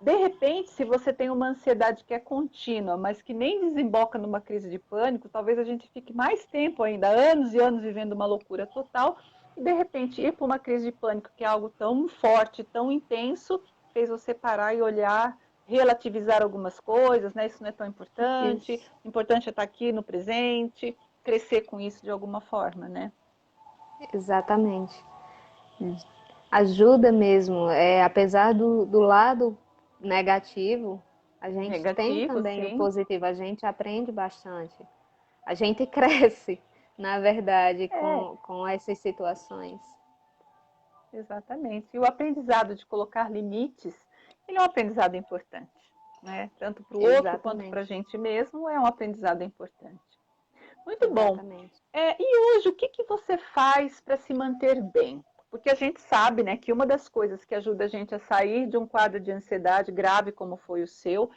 De repente, se você tem uma ansiedade que é contínua, mas que nem desemboca numa crise de pânico, talvez a gente fique mais tempo ainda, anos e anos vivendo uma loucura total, e de repente ir para uma crise de pânico, que é algo tão forte, tão intenso, fez você parar e olhar, relativizar algumas coisas, né? Isso não é tão importante, isso, o importante é estar aqui no presente, crescer com isso de alguma forma, né? exatamente. Ajuda mesmo, apesar do lado negativo, a gente tem Negativo, também o sim. positivo, a gente aprende bastante. A gente cresce, na verdade, É, com essas situações. exatamente. E o aprendizado de colocar limites, ele é um aprendizado importante, né? Tanto para o outro quanto para a Exatamente, gente mesmo, é um aprendizado importante. Muito bom. exatamente. E hoje, o que que você faz para se manter bem? Porque a gente sabe, né, que uma das coisas que ajuda a gente a sair de um quadro de ansiedade grave como foi o seu,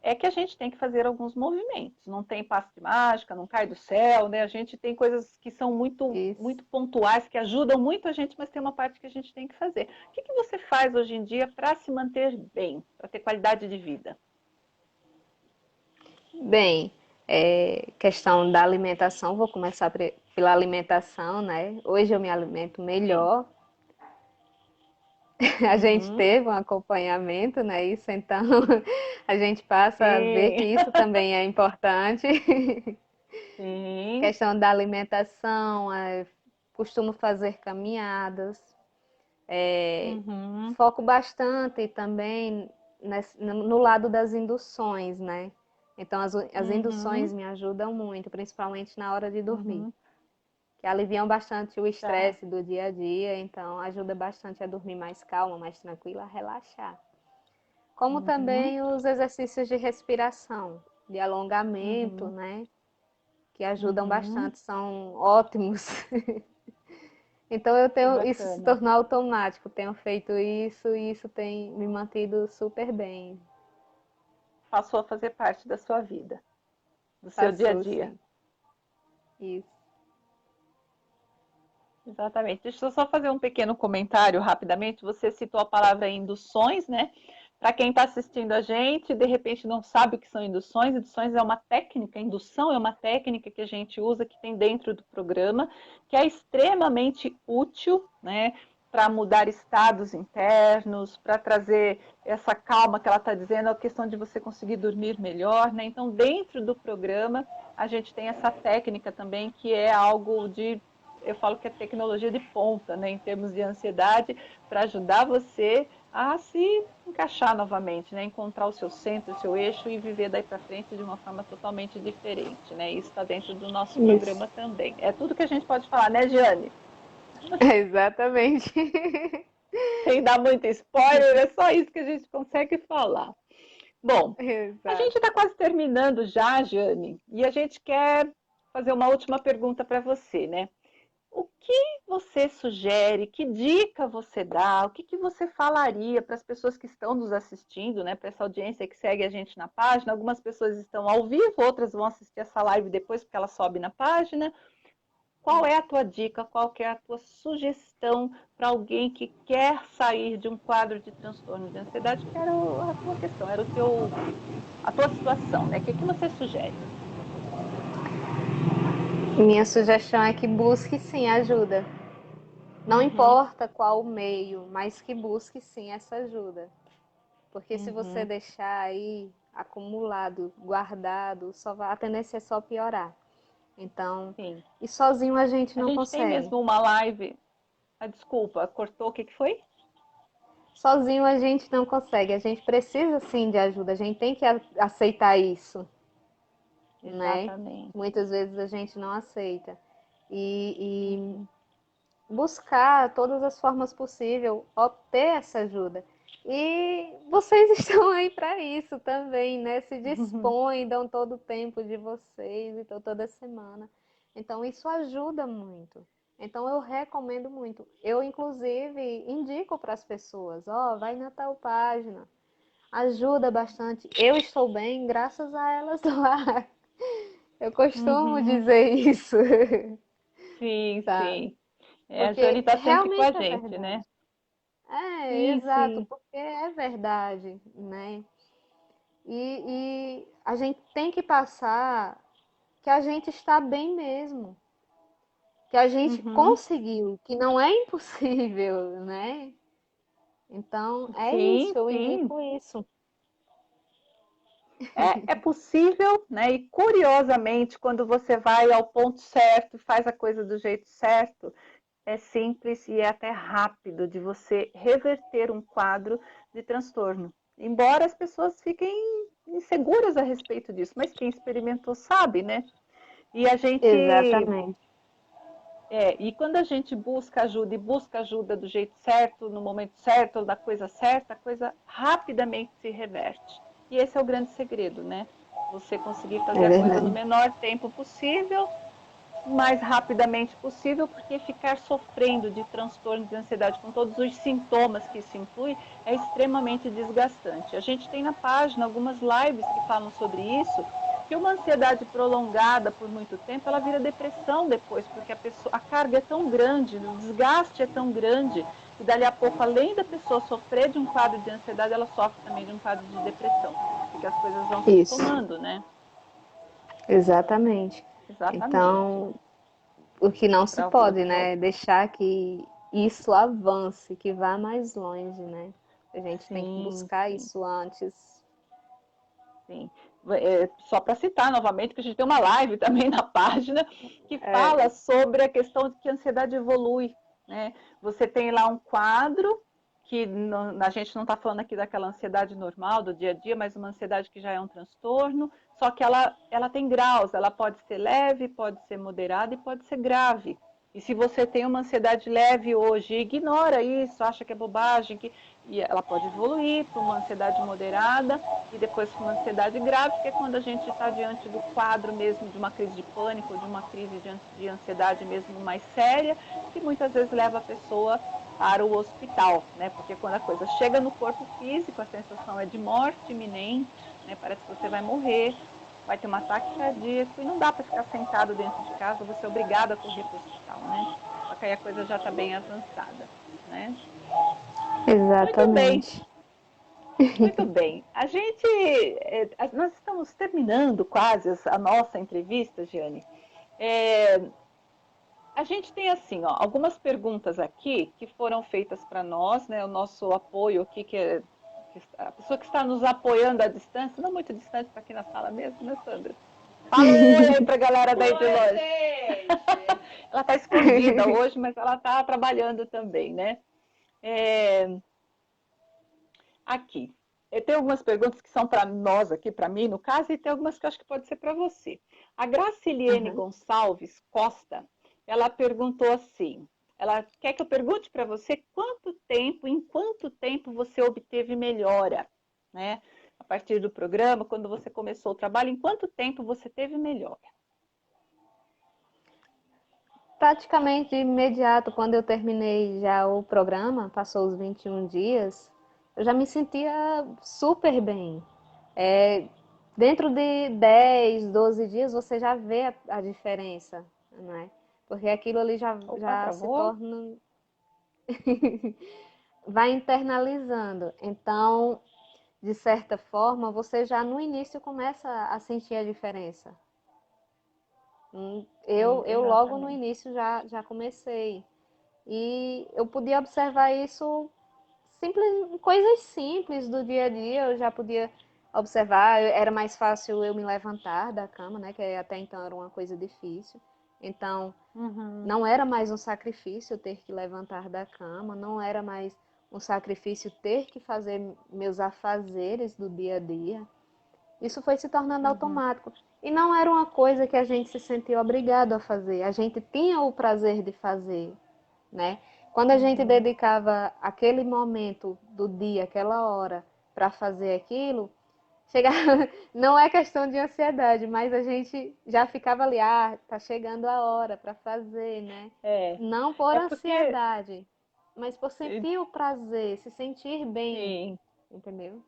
é que a gente tem que fazer alguns movimentos. Não tem passe de mágica, não cai do céu, né? A gente tem coisas que são muito, Isso. muito pontuais, que ajudam muito a gente, mas tem uma parte que a gente tem que fazer. O que que você faz hoje em dia para se manter bem, para ter qualidade de vida? Bem, questão da alimentação, vou começar pela alimentação, né? Hoje eu me alimento Sim. melhor. A gente Uhum. teve um acompanhamento, né? Isso, então a gente passa a ver que Sim. isso também é importante. Sim. Questão da alimentação, costumo fazer caminhadas, Uhum. foco bastante também no lado das induções, né? Então as induções Uhum. me ajudam muito, principalmente na hora de dormir, Uhum. que aliviam bastante o Tá. estresse do dia a dia, então ajuda bastante a dormir mais calma, mais tranquila, a relaxar. Como Uhum. também os exercícios de respiração, de alongamento, Uhum. né? Que ajudam Uhum. bastante, são ótimos. Então eu Que tenho, isso se bacana. tornou automático, tenho feito isso e isso tem me mantido super bem. Passou a fazer parte da sua vida, do seu dia a Passou dia. sim. Isso. Exatamente. Deixa eu só fazer um pequeno comentário rapidamente. Você citou a palavra induções, né? Para quem está assistindo a gente, de repente não sabe o que são induções. Induções é uma técnica, indução é uma técnica que a gente usa, que tem dentro do programa, que é extremamente útil, né? Para mudar estados internos, para trazer essa calma que ela está dizendo, a questão de você conseguir dormir melhor, né? Então, dentro do programa, a gente tem essa técnica também, que é algo de, eu falo que é tecnologia de ponta, né, em termos de ansiedade, para ajudar você a se encaixar novamente, né, encontrar o seu centro, o seu eixo e viver daí para frente de uma forma totalmente diferente, né? Isso está dentro do nosso Isso. programa também. É tudo que a gente pode falar, né, Giane? Exatamente. Sem dar muito spoiler, é só isso que a gente consegue falar. Bom, a gente Exato. está quase terminando já, Jane, e a gente quer fazer uma última pergunta para você, né? O que você sugere? Que dica você dá? O que, que você falaria para as pessoas que estão nos assistindo, né? Para essa audiência que segue a gente na página? Algumas pessoas estão ao vivo, outras vão assistir essa live depois porque ela sobe na página. Qual é a tua dica? Qual é a tua sugestão para alguém que quer sair de um quadro de transtorno de ansiedade? Que era a tua questão, era a tua situação, né? O que, que você sugere? Minha sugestão é que busque sim ajuda. Não Uhum, importa qual o meio, mas que busque sim essa ajuda. Porque se você uhum, deixar aí acumulado, guardado, a tendência é só piorar. Então, sim. e sozinho a gente A não gente tem consegue. mesmo uma live. Ah, desculpa, cortou, o que, que foi? Sozinho a gente não consegue. A gente precisa sim de ajuda. A gente tem que aceitar isso, né? Exatamente. Muitas vezes a gente não aceita. E Uhum, buscar todas as formas possíveis, obter essa ajuda. E vocês estão aí para isso também, né? Se uhum, dispõem, dão todo o tempo de vocês, então toda semana. Então, isso ajuda muito. Então, eu recomendo muito. Eu, inclusive, indico para as pessoas, ó, vai na tal página. Ajuda bastante. Eu estou bem graças a elas lá. Eu costumo Uhum. dizer isso, Sim, sabe? sim. É, a Jane Porque está sempre com a realmente é gente, né? verdade. É, Sim, exato, sim. porque é verdade, né? E a gente tem que passar que a gente está bem mesmo, que a gente Uhum. conseguiu, que não é impossível, né? Então, é Sim, isso, eu sim. indico isso. É possível, né? E curiosamente, quando você vai ao ponto certo, faz a coisa do jeito certo, é simples e é até rápido de você reverter um quadro de transtorno. Embora as pessoas fiquem inseguras a respeito disso, mas quem experimentou sabe, né? E a gente Exatamente. e quando a gente busca ajuda e busca ajuda do jeito certo, no momento certo, da coisa certa, a coisa rapidamente se reverte. E esse é o grande segredo, né? Você conseguir fazer É a coisa no verdade. menor tempo possível, mais rapidamente possível, porque ficar sofrendo de transtorno de ansiedade com todos os sintomas que isso inclui é extremamente desgastante. A gente tem na página algumas lives que falam sobre isso, que uma ansiedade prolongada por muito tempo, ela vira depressão depois, porque a carga é tão grande, o desgaste é tão grande, que dali a pouco, além da pessoa sofrer de um quadro de ansiedade, ela sofre também de um quadro de depressão, porque as coisas vão se Isso, somando, né? exatamente. Exatamente. Então, o que não se Para pode, né? É deixar que isso avance, que vá mais longe, né? A gente tem que sim, buscar sim, isso antes. sim. Só para citar novamente, que a gente tem uma live também na página que É, fala sobre a questão de que a ansiedade evolui, né? Você tem lá um quadro que a gente não está falando aqui daquela ansiedade normal do dia a dia, mas uma ansiedade que já é um transtorno, só que ela tem graus, ela pode ser leve, pode ser moderada e pode ser grave. E se você tem uma ansiedade leve hoje, ignora isso, acha que é bobagem, e ela pode evoluir para uma ansiedade moderada e depois para uma ansiedade grave, que é quando a gente está diante do quadro mesmo de uma crise de pânico, ou de uma crise de ansiedade mesmo mais séria, que muitas vezes leva a pessoa para o hospital, né? Porque quando a coisa chega no corpo físico, a sensação é de morte iminente, né? Parece que você vai morrer, vai ter um ataque cardíaco e não dá para ficar sentado dentro de casa, você é obrigado a correr para o hospital, né? Só que aí a coisa já está bem avançada, né? Muito bem, exatamente. muito bem. Nós estamos terminando quase a nossa entrevista, Giane. É, a gente tem assim, ó, algumas perguntas aqui que foram feitas para nós, né? O nosso apoio aqui, que a pessoa que está nos apoiando à distância, não muito distante, está aqui na sala mesmo, né, Sandra? Fala um oi aí para a galera daí de Oi, longe. gente! Ela está escondida hoje, mas ela está trabalhando também, né? É, aqui. Tem algumas perguntas que são para nós aqui, para mim, no caso, e tem algumas que eu acho que pode ser para você. A Graciliene Uhum. Gonçalves Costa, ela perguntou assim, ela quer que eu pergunte para você em quanto tempo você obteve melhora, né? A partir do programa, quando você começou o trabalho, em quanto tempo você teve melhora? Praticamente de imediato, quando eu terminei já o programa, passou os 21 dias, eu já me sentia super bem. É, dentro de 10, 12 dias você já vê a diferença, não é? Porque aquilo ali Opa, já se travou? torna, vai internalizando. Então, de certa forma, você já no início começa a sentir a diferença. Sim, Eu logo no exatamente. início já comecei. E eu podia observar isso simples, coisas simples do dia a dia, eu já podia observar, era mais fácil eu me levantar da cama, né, que até então era uma coisa difícil. Então, Uhum, não era mais um sacrifício ter que levantar da cama, não era mais um sacrifício ter que fazer meus afazeres do dia a dia. Isso foi se tornando uhum, automático. E não era uma coisa que a gente se sentia obrigado a fazer, a gente tinha o prazer de fazer, né? Quando a gente uhum, dedicava aquele momento do dia, aquela hora, para fazer aquilo, Chegar, não é questão de ansiedade, mas a gente já ficava ali, tá chegando a hora para fazer, né? É, Não por é porque, ansiedade, mas por sentir o prazer, se sentir bem, sim, entendeu?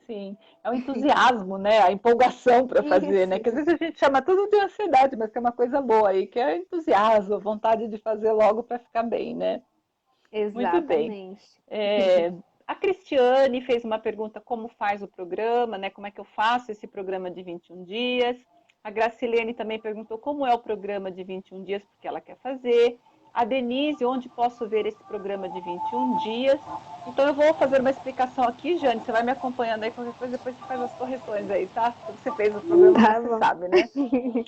sim, é o entusiasmo, né? A empolgação para fazer, né? Isso, Que às vezes a gente chama tudo de ansiedade, mas tem uma coisa boa aí, que é entusiasmo, vontade de fazer logo para ficar bem, né? Muito bem. exatamente. É, a Cristiane fez uma pergunta como faz o programa, né? Como é que eu faço esse programa de 21 dias? A Gracilene também perguntou como é o programa de 21 dias, porque ela quer fazer. A Denise, onde posso ver esse programa de 21 dias? Então eu vou fazer uma explicação aqui, Jane, você vai me acompanhando aí, qualquer coisa depois você faz as correções aí, tá? Você fez o programa, Tá você bom. sabe, né?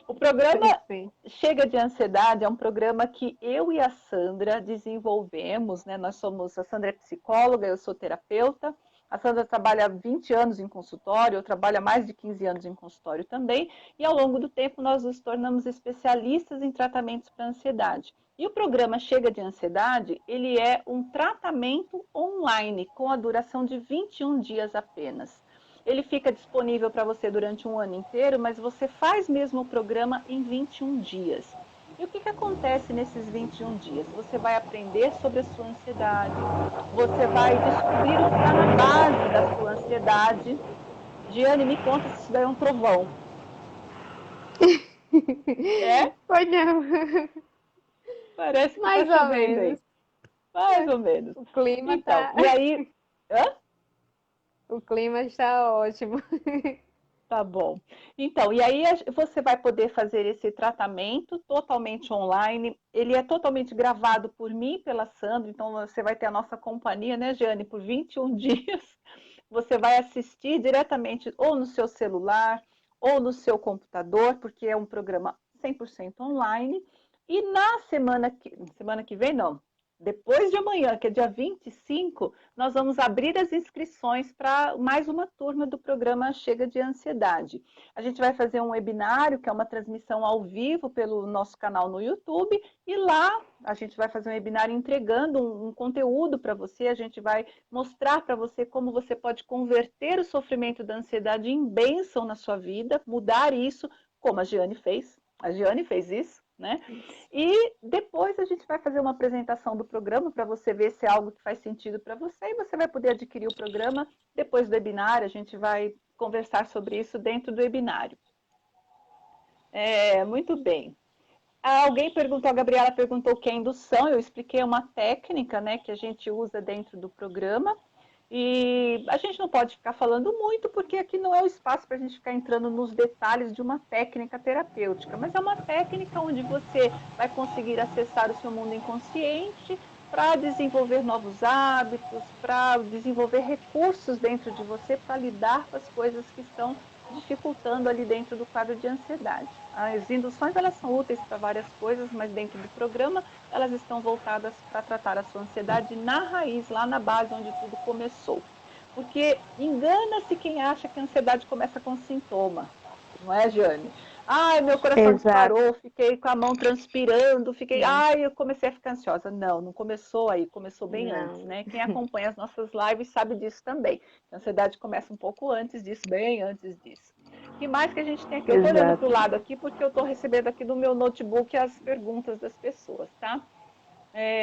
O programa Sim, sim. Chega de Ansiedade é um programa que eu e a Sandra desenvolvemos, né? A Sandra é psicóloga, eu sou terapeuta. A Sandra trabalha há 20 anos em consultório, eu trabalho há mais de 15 anos em consultório também, e ao longo do tempo nós nos tornamos especialistas em tratamentos para ansiedade. E o programa Chega de Ansiedade, ele é um tratamento online com a duração de 21 dias apenas. Ele fica disponível para você durante um ano inteiro, mas você faz mesmo o programa em 21 dias. E o que acontece nesses 21 dias? Você vai aprender sobre a sua ansiedade, você vai descobrir o que está na base da sua ansiedade. Giane, me conta se isso daí é um trovão. É? Pois não. Parece que está Mais ou chovendo menos. aí. Mais ou menos. O clima Então, tá, e aí. Hã? o clima está ótimo. Tá bom. Então, e aí você vai poder fazer esse tratamento totalmente online. Ele é totalmente gravado por mim e pela Sandra, então você vai ter a nossa companhia, né, Jane, por 21 dias. Você vai assistir diretamente ou no seu celular ou no seu computador, porque é um programa 100% online. E na semana que vem, não, depois de amanhã, que é dia 25, nós vamos abrir as inscrições para mais uma turma do programa Chega de Ansiedade. A gente vai fazer um webinário, que é uma transmissão ao vivo pelo nosso canal no YouTube, e lá a gente vai fazer um webinário entregando um conteúdo para você, a gente vai mostrar para você como você pode converter o sofrimento da ansiedade em bênção na sua vida, mudar isso, como a Giane fez. A Giane fez isso, né? E depois a gente vai fazer uma apresentação do programa para você ver se é algo que faz sentido para você e você vai poder adquirir o programa depois do webinário. A gente vai conversar sobre isso dentro do webinário. Muito bem. Alguém perguntou, a Gabriela perguntou o que é indução, eu expliquei uma técnica, né, que a gente usa dentro do programa. E a gente não pode ficar falando muito, porque aqui não é o espaço para a gente ficar entrando nos detalhes de uma técnica terapêutica, mas é uma técnica onde você vai conseguir acessar o seu mundo inconsciente para desenvolver novos hábitos, para desenvolver recursos dentro de você para lidar com as coisas que estão dificultando ali dentro do quadro de ansiedade. As induções elas são úteis para várias coisas, mas dentro do programa elas estão voltadas para tratar a sua ansiedade na raiz, lá na base onde tudo começou. Porque engana-se quem acha que a ansiedade começa com sintoma, não é, Jane? Ai, meu coração Exato. disparou, fiquei com a mão transpirando, eu comecei a ficar ansiosa. Não, não começou aí, começou bem antes, Não. né? Quem acompanha as nossas lives sabe disso também. A ansiedade começa um pouco antes disso, bem antes disso. O que mais que a gente tem aqui? Eu estou olhando para o Exato. lado aqui porque eu estou recebendo aqui do meu notebook as perguntas das pessoas, tá?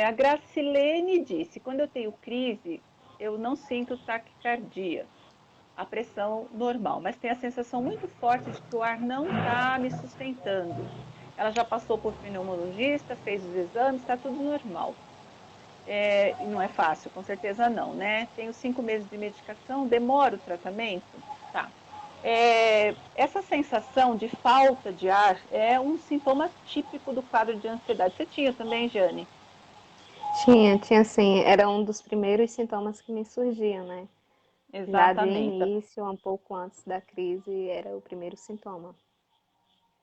A Gracilene disse: quando eu tenho crise, eu não sinto taquicardia, a pressão normal, mas tenho a sensação muito forte de que o ar não está me sustentando. Ela já passou por pneumologista, fez os exames, está tudo normal. E não é fácil, com certeza não, né? Tenho 5 meses de medicação, demora o tratamento? Tá. Essa sensação de falta de ar é um sintoma típico do quadro de ansiedade. Você tinha também, Jane? Tinha sim. Era um dos primeiros sintomas que me surgiam, né? Já de Exatamente. início, um pouco antes da crise, era o primeiro sintoma.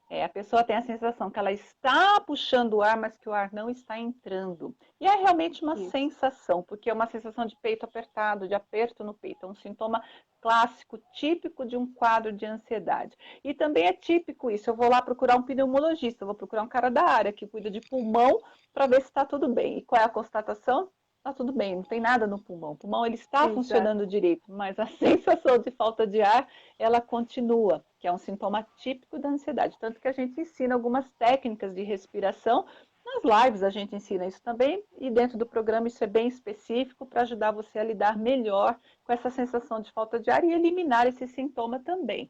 A pessoa tem a sensação que ela está puxando o ar, mas que o ar não está entrando. E é realmente uma Isso. sensação, porque é uma sensação de peito apertado, de aperto no peito. É um sintoma clássico, típico de um quadro de ansiedade. E também é típico isso. Eu vou lá procurar um pneumologista, eu vou procurar um cara da área que cuida de pulmão para ver se está tudo bem. E qual é a constatação? tá tudo bem, não tem nada no pulmão. O pulmão ele está Exato. funcionando direito, mas a sensação de falta de ar, ela continua, que é um sintoma típico da ansiedade. Tanto que a gente ensina algumas técnicas de respiração. Nas lives a gente ensina isso também, e dentro do programa isso é bem específico para ajudar você a lidar melhor com essa sensação de falta de ar e eliminar esse sintoma também.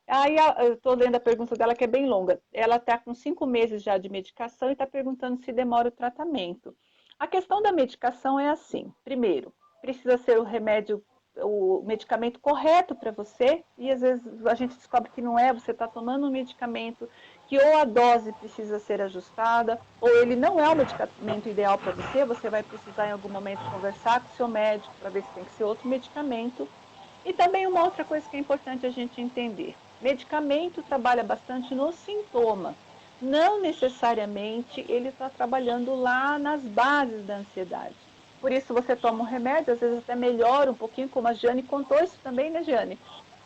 Aí eu estou lendo a pergunta dela que é bem longa. Ela está com 5 meses já de medicação e está perguntando se demora o tratamento. A questão da medicação é assim: primeiro, precisa ser o medicamento correto para você, e às vezes a gente descobre que não é, você está tomando um medicamento que ou a dose precisa ser ajustada, ou ele não é o medicamento ideal para você, você vai precisar em algum momento conversar com o seu médico para ver se tem que ser outro medicamento. E também uma outra coisa que é importante a gente entender: medicamento trabalha bastante no sintoma. Não necessariamente ele está trabalhando lá nas bases da ansiedade. Por isso você toma um remédio, às vezes até melhora um pouquinho, como a Jane contou isso também, né, Jane?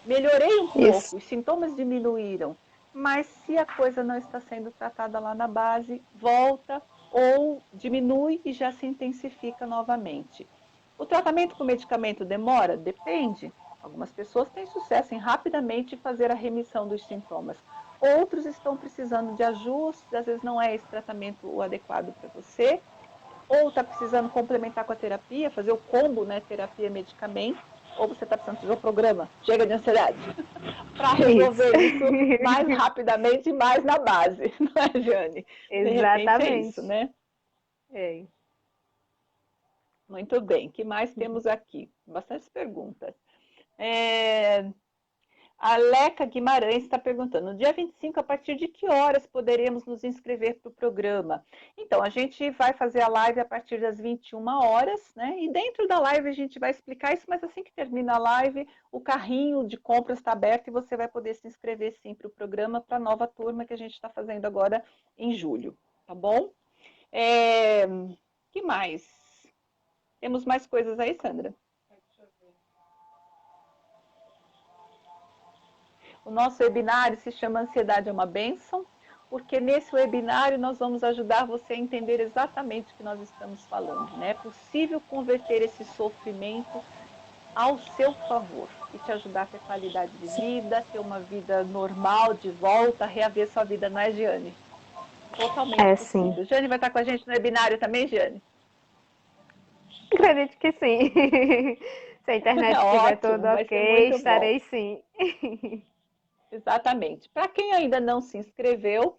Melhorei um Isso. pouco, os sintomas diminuíram, mas se a coisa não está sendo tratada lá na base, volta ou diminui e já se intensifica novamente. O tratamento com medicamento demora? Depende. Algumas pessoas têm sucesso em rapidamente fazer a remissão dos sintomas. Outros estão precisando de ajustes, às vezes não é esse tratamento o adequado para você, ou está precisando complementar com a terapia, fazer o combo, né, terapia-medicamento, ou você está precisando fazer o programa, chega de ansiedade, para Isso. resolver isso mais rapidamente e mais na base, não é, Jane? De repente é isso, Exatamente. né? É. Muito bem, o que mais temos aqui? Bastantes perguntas. É, a Leca Guimarães está perguntando: no dia 25, a partir de que horas poderemos nos inscrever para o programa? Então, a gente vai fazer a live a partir das 21 horas, né? E dentro da live a gente vai explicar isso, mas assim que termina a live, o carrinho de compras está aberto e você vai poder se inscrever sim para o programa, para a nova turma que a gente está fazendo agora em julho, tá bom? Que mais? Temos mais coisas aí, Sandra? O nosso webinário se chama Ansiedade é uma Bênção, porque nesse webinário nós vamos ajudar você a entender exatamente o que nós estamos falando, né? É possível converter esse sofrimento ao seu favor e te ajudar a ter qualidade de vida, ter uma vida normal de volta, reaver sua vida, não é, Giane? Totalmente É sim. possível. Giane vai estar com a gente no webinário também, Giane? Acredito que sim. Se a internet estiver tudo Ótimo, vai ser ok, muito bom. estarei sim. Exatamente. Para quem ainda não se inscreveu,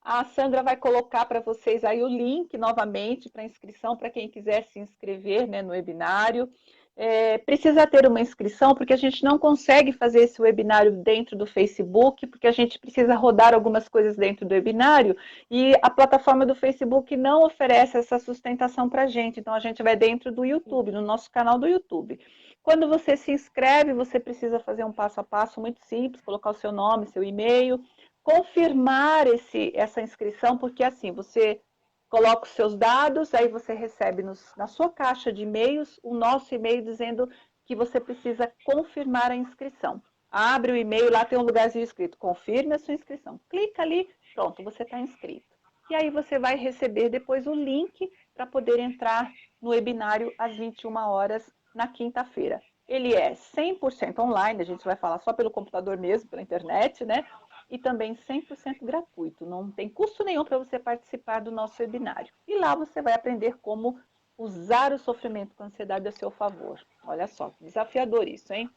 a Sandra vai colocar para vocês aí o link novamente para inscrição, para quem quiser se inscrever, né, no webinário. Precisa ter uma inscrição, porque a gente não consegue fazer esse webinário dentro do Facebook, porque a gente precisa rodar algumas coisas dentro do webinário, e a plataforma do Facebook não oferece essa sustentação para a gente, então a gente vai dentro do YouTube, no nosso canal do YouTube. Quando você se inscreve, você precisa fazer um passo a passo muito simples, colocar o seu nome, seu e-mail, confirmar essa inscrição, porque assim, você coloca os seus dados, aí você recebe na sua caixa de e-mails o nosso e-mail dizendo que você precisa confirmar a inscrição. Abre o e-mail, lá tem um lugarzinho escrito, confirme a sua inscrição. Clica ali, pronto, você está inscrito. E aí você vai receber depois o link para poder entrar no webinário às 21 horas na quinta-feira. Ele é 100% online, a gente vai falar só pelo computador mesmo, pela internet, né? E também 100% gratuito, não tem custo nenhum para você participar do nosso webinário. E lá você vai aprender como usar o sofrimento com ansiedade a seu favor. Olha só, desafiador isso, hein?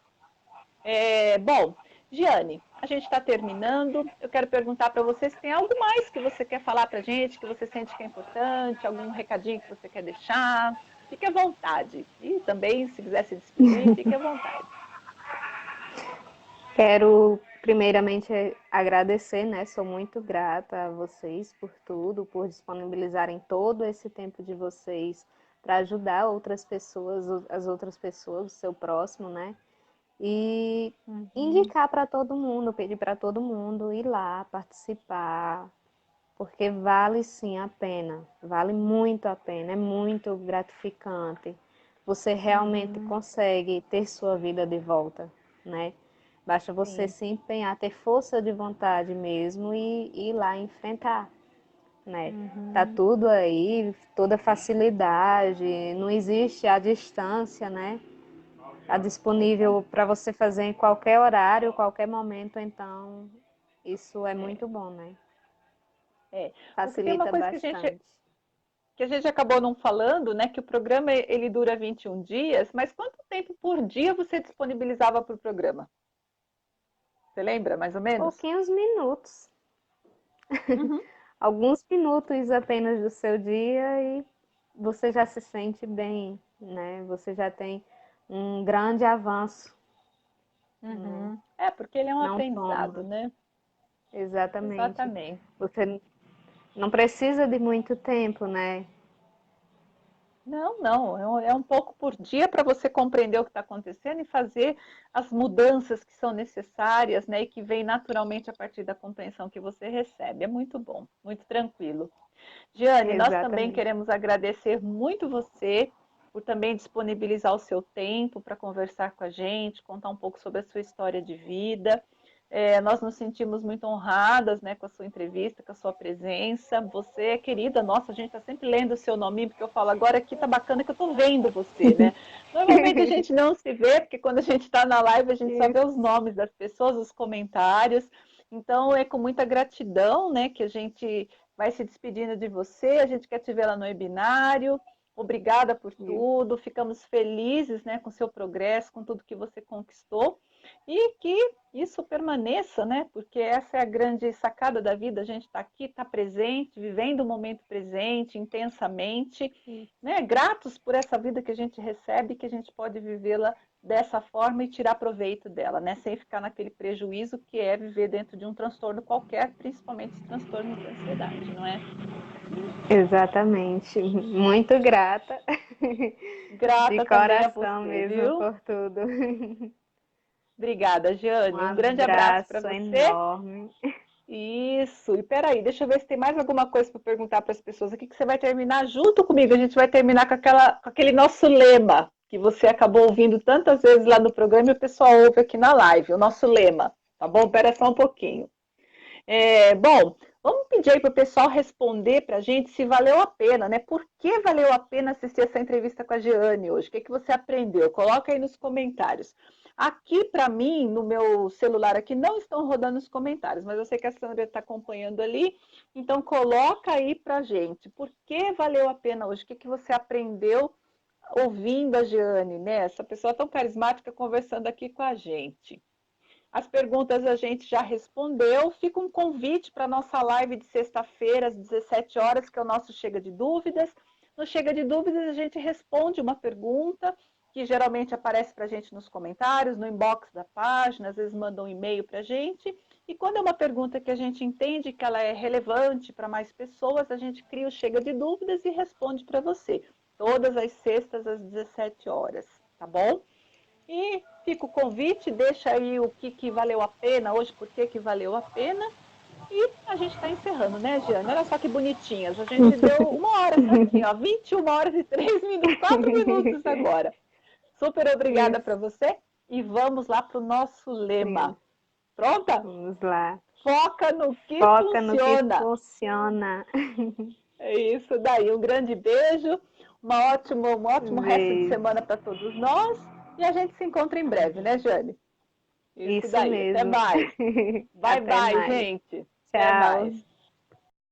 Bom, Giane, a gente está terminando. Eu quero perguntar para você se tem algo mais que você quer falar para a gente, que você sente que é importante, algum recadinho que você quer deixar. Fique à vontade. E também, se quiser se despedir, fique à vontade. Quero primeiramente agradecer, né? Sou muito grata a vocês por tudo, por disponibilizarem todo esse tempo de vocês para ajudar outras pessoas, as outras pessoas, o seu próximo, né? E Uhum. indicar para todo mundo, pedir para todo mundo ir lá participar, porque vale sim a pena, vale muito a pena, é muito gratificante. Você realmente Uhum. consegue ter sua vida de volta, né? Basta você Sim. se empenhar, ter força de vontade mesmo e ir lá enfrentar. né? Tá Uhum. tudo aí, toda facilidade, não existe a distância, né? Tá disponível para você fazer em qualquer horário, qualquer momento, então isso é É, muito bom, né? é. Porque tem uma Facilita coisa bastante. que a gente acabou não falando, né? Que o programa ele dura 21 dias, mas quanto tempo por dia você disponibilizava para o programa? Você lembra, mais ou menos? Pouquinhos minutos, Uhum. alguns minutos apenas do seu dia e você já se sente bem, né? Você já tem um grande avanço, né? Uhum. É, porque ele é um Não aprendizado, toma, né? exatamente. Exatamente. Você não precisa de muito tempo, né? Não, não, é um pouco por dia para você compreender o que está acontecendo e fazer as mudanças que são necessárias, né? E que vem naturalmente a partir da compreensão que você recebe. É muito bom, muito tranquilo. Giane, nós também Exatamente. queremos agradecer muito você por também disponibilizar o seu tempo para conversar com a gente, contar um pouco sobre a sua história de vida. Nós nos sentimos muito honradas, né, com a sua entrevista, com a sua presença. Você é querida, nossa, a gente está sempre lendo o seu nome, porque eu falo, agora aqui tá bacana que eu estou vendo você, né? Normalmente a gente não se vê, porque quando a gente está na live, a gente só vê os Isso. nomes das pessoas, os comentários. Então é com muita gratidão, né, que a gente vai se despedindo de você. A gente quer te ver lá no webinário. Obrigada por Isso. tudo. Ficamos felizes, né, com o seu progresso, com tudo que você conquistou e que isso permaneça, né? Porque essa é a grande sacada da vida. A gente está aqui, está presente, vivendo o momento presente intensamente, né? Gratos por essa vida que a gente recebe, que a gente pode vivê-la dessa forma e tirar proveito dela, né? Sem ficar naquele prejuízo que é viver dentro de um transtorno qualquer, principalmente os transtornos de ansiedade, não é? Exatamente. Muito grata. De Grata também a coração você, mesmo viu? por tudo. Obrigada, Um Jane. Um grande abraço para abraço você. enorme. Isso. E peraí, deixa eu ver se tem mais alguma coisa para perguntar para as pessoas aqui que você vai terminar junto comigo. A gente vai terminar com aquele nosso lema que você acabou ouvindo tantas vezes lá no programa e o pessoal ouve aqui na live. O nosso lema, tá bom? Espera só um pouquinho. Bom, vamos pedir aí para o pessoal responder para a gente se valeu a pena, né? Por que valeu a pena assistir essa entrevista com a Giane hoje? O que você aprendeu? Coloca aí nos comentários. Aqui, para mim, no meu celular aqui, não estão rodando os comentários, mas eu sei que a Sandra está acompanhando ali, então coloca aí para a gente. Por que valeu a pena hoje? O que você aprendeu ouvindo a Giane, né? Essa pessoa tão carismática conversando aqui com a gente. As perguntas a gente já respondeu. Fica um convite para a nossa live de sexta-feira, às 17 horas, que é o nosso Chega de Dúvidas. No Chega de Dúvidas, a gente responde uma pergunta que geralmente aparece para a gente nos comentários, no inbox da página, às vezes manda um e-mail para a gente. E quando é uma pergunta que a gente entende que ela é relevante para mais pessoas, a gente cria o Chega de Dúvidas e responde para você. Todas as sextas, às 17 horas, tá bom? E fica o convite, deixa aí o que valeu a pena hoje, por que valeu a pena. E a gente está encerrando, né, Giane? Olha só que bonitinhas. A gente deu uma hora certinho, ó, 21 horas e 3 minutos, 4 minutos agora. Super obrigada Isso. para você e vamos lá para o nosso lema. Obrigada. Pronta? Vamos lá. Foca no que Foca no que funciona. funciona. É isso daí. Um grande beijo, um ótimo resto de Beijo. semana para todos nós e a gente se encontra em breve, né, Jane? Isso Isso daí. Até mesmo. mais. Bye, Até bye, mais. gente. Até Tchau. mais.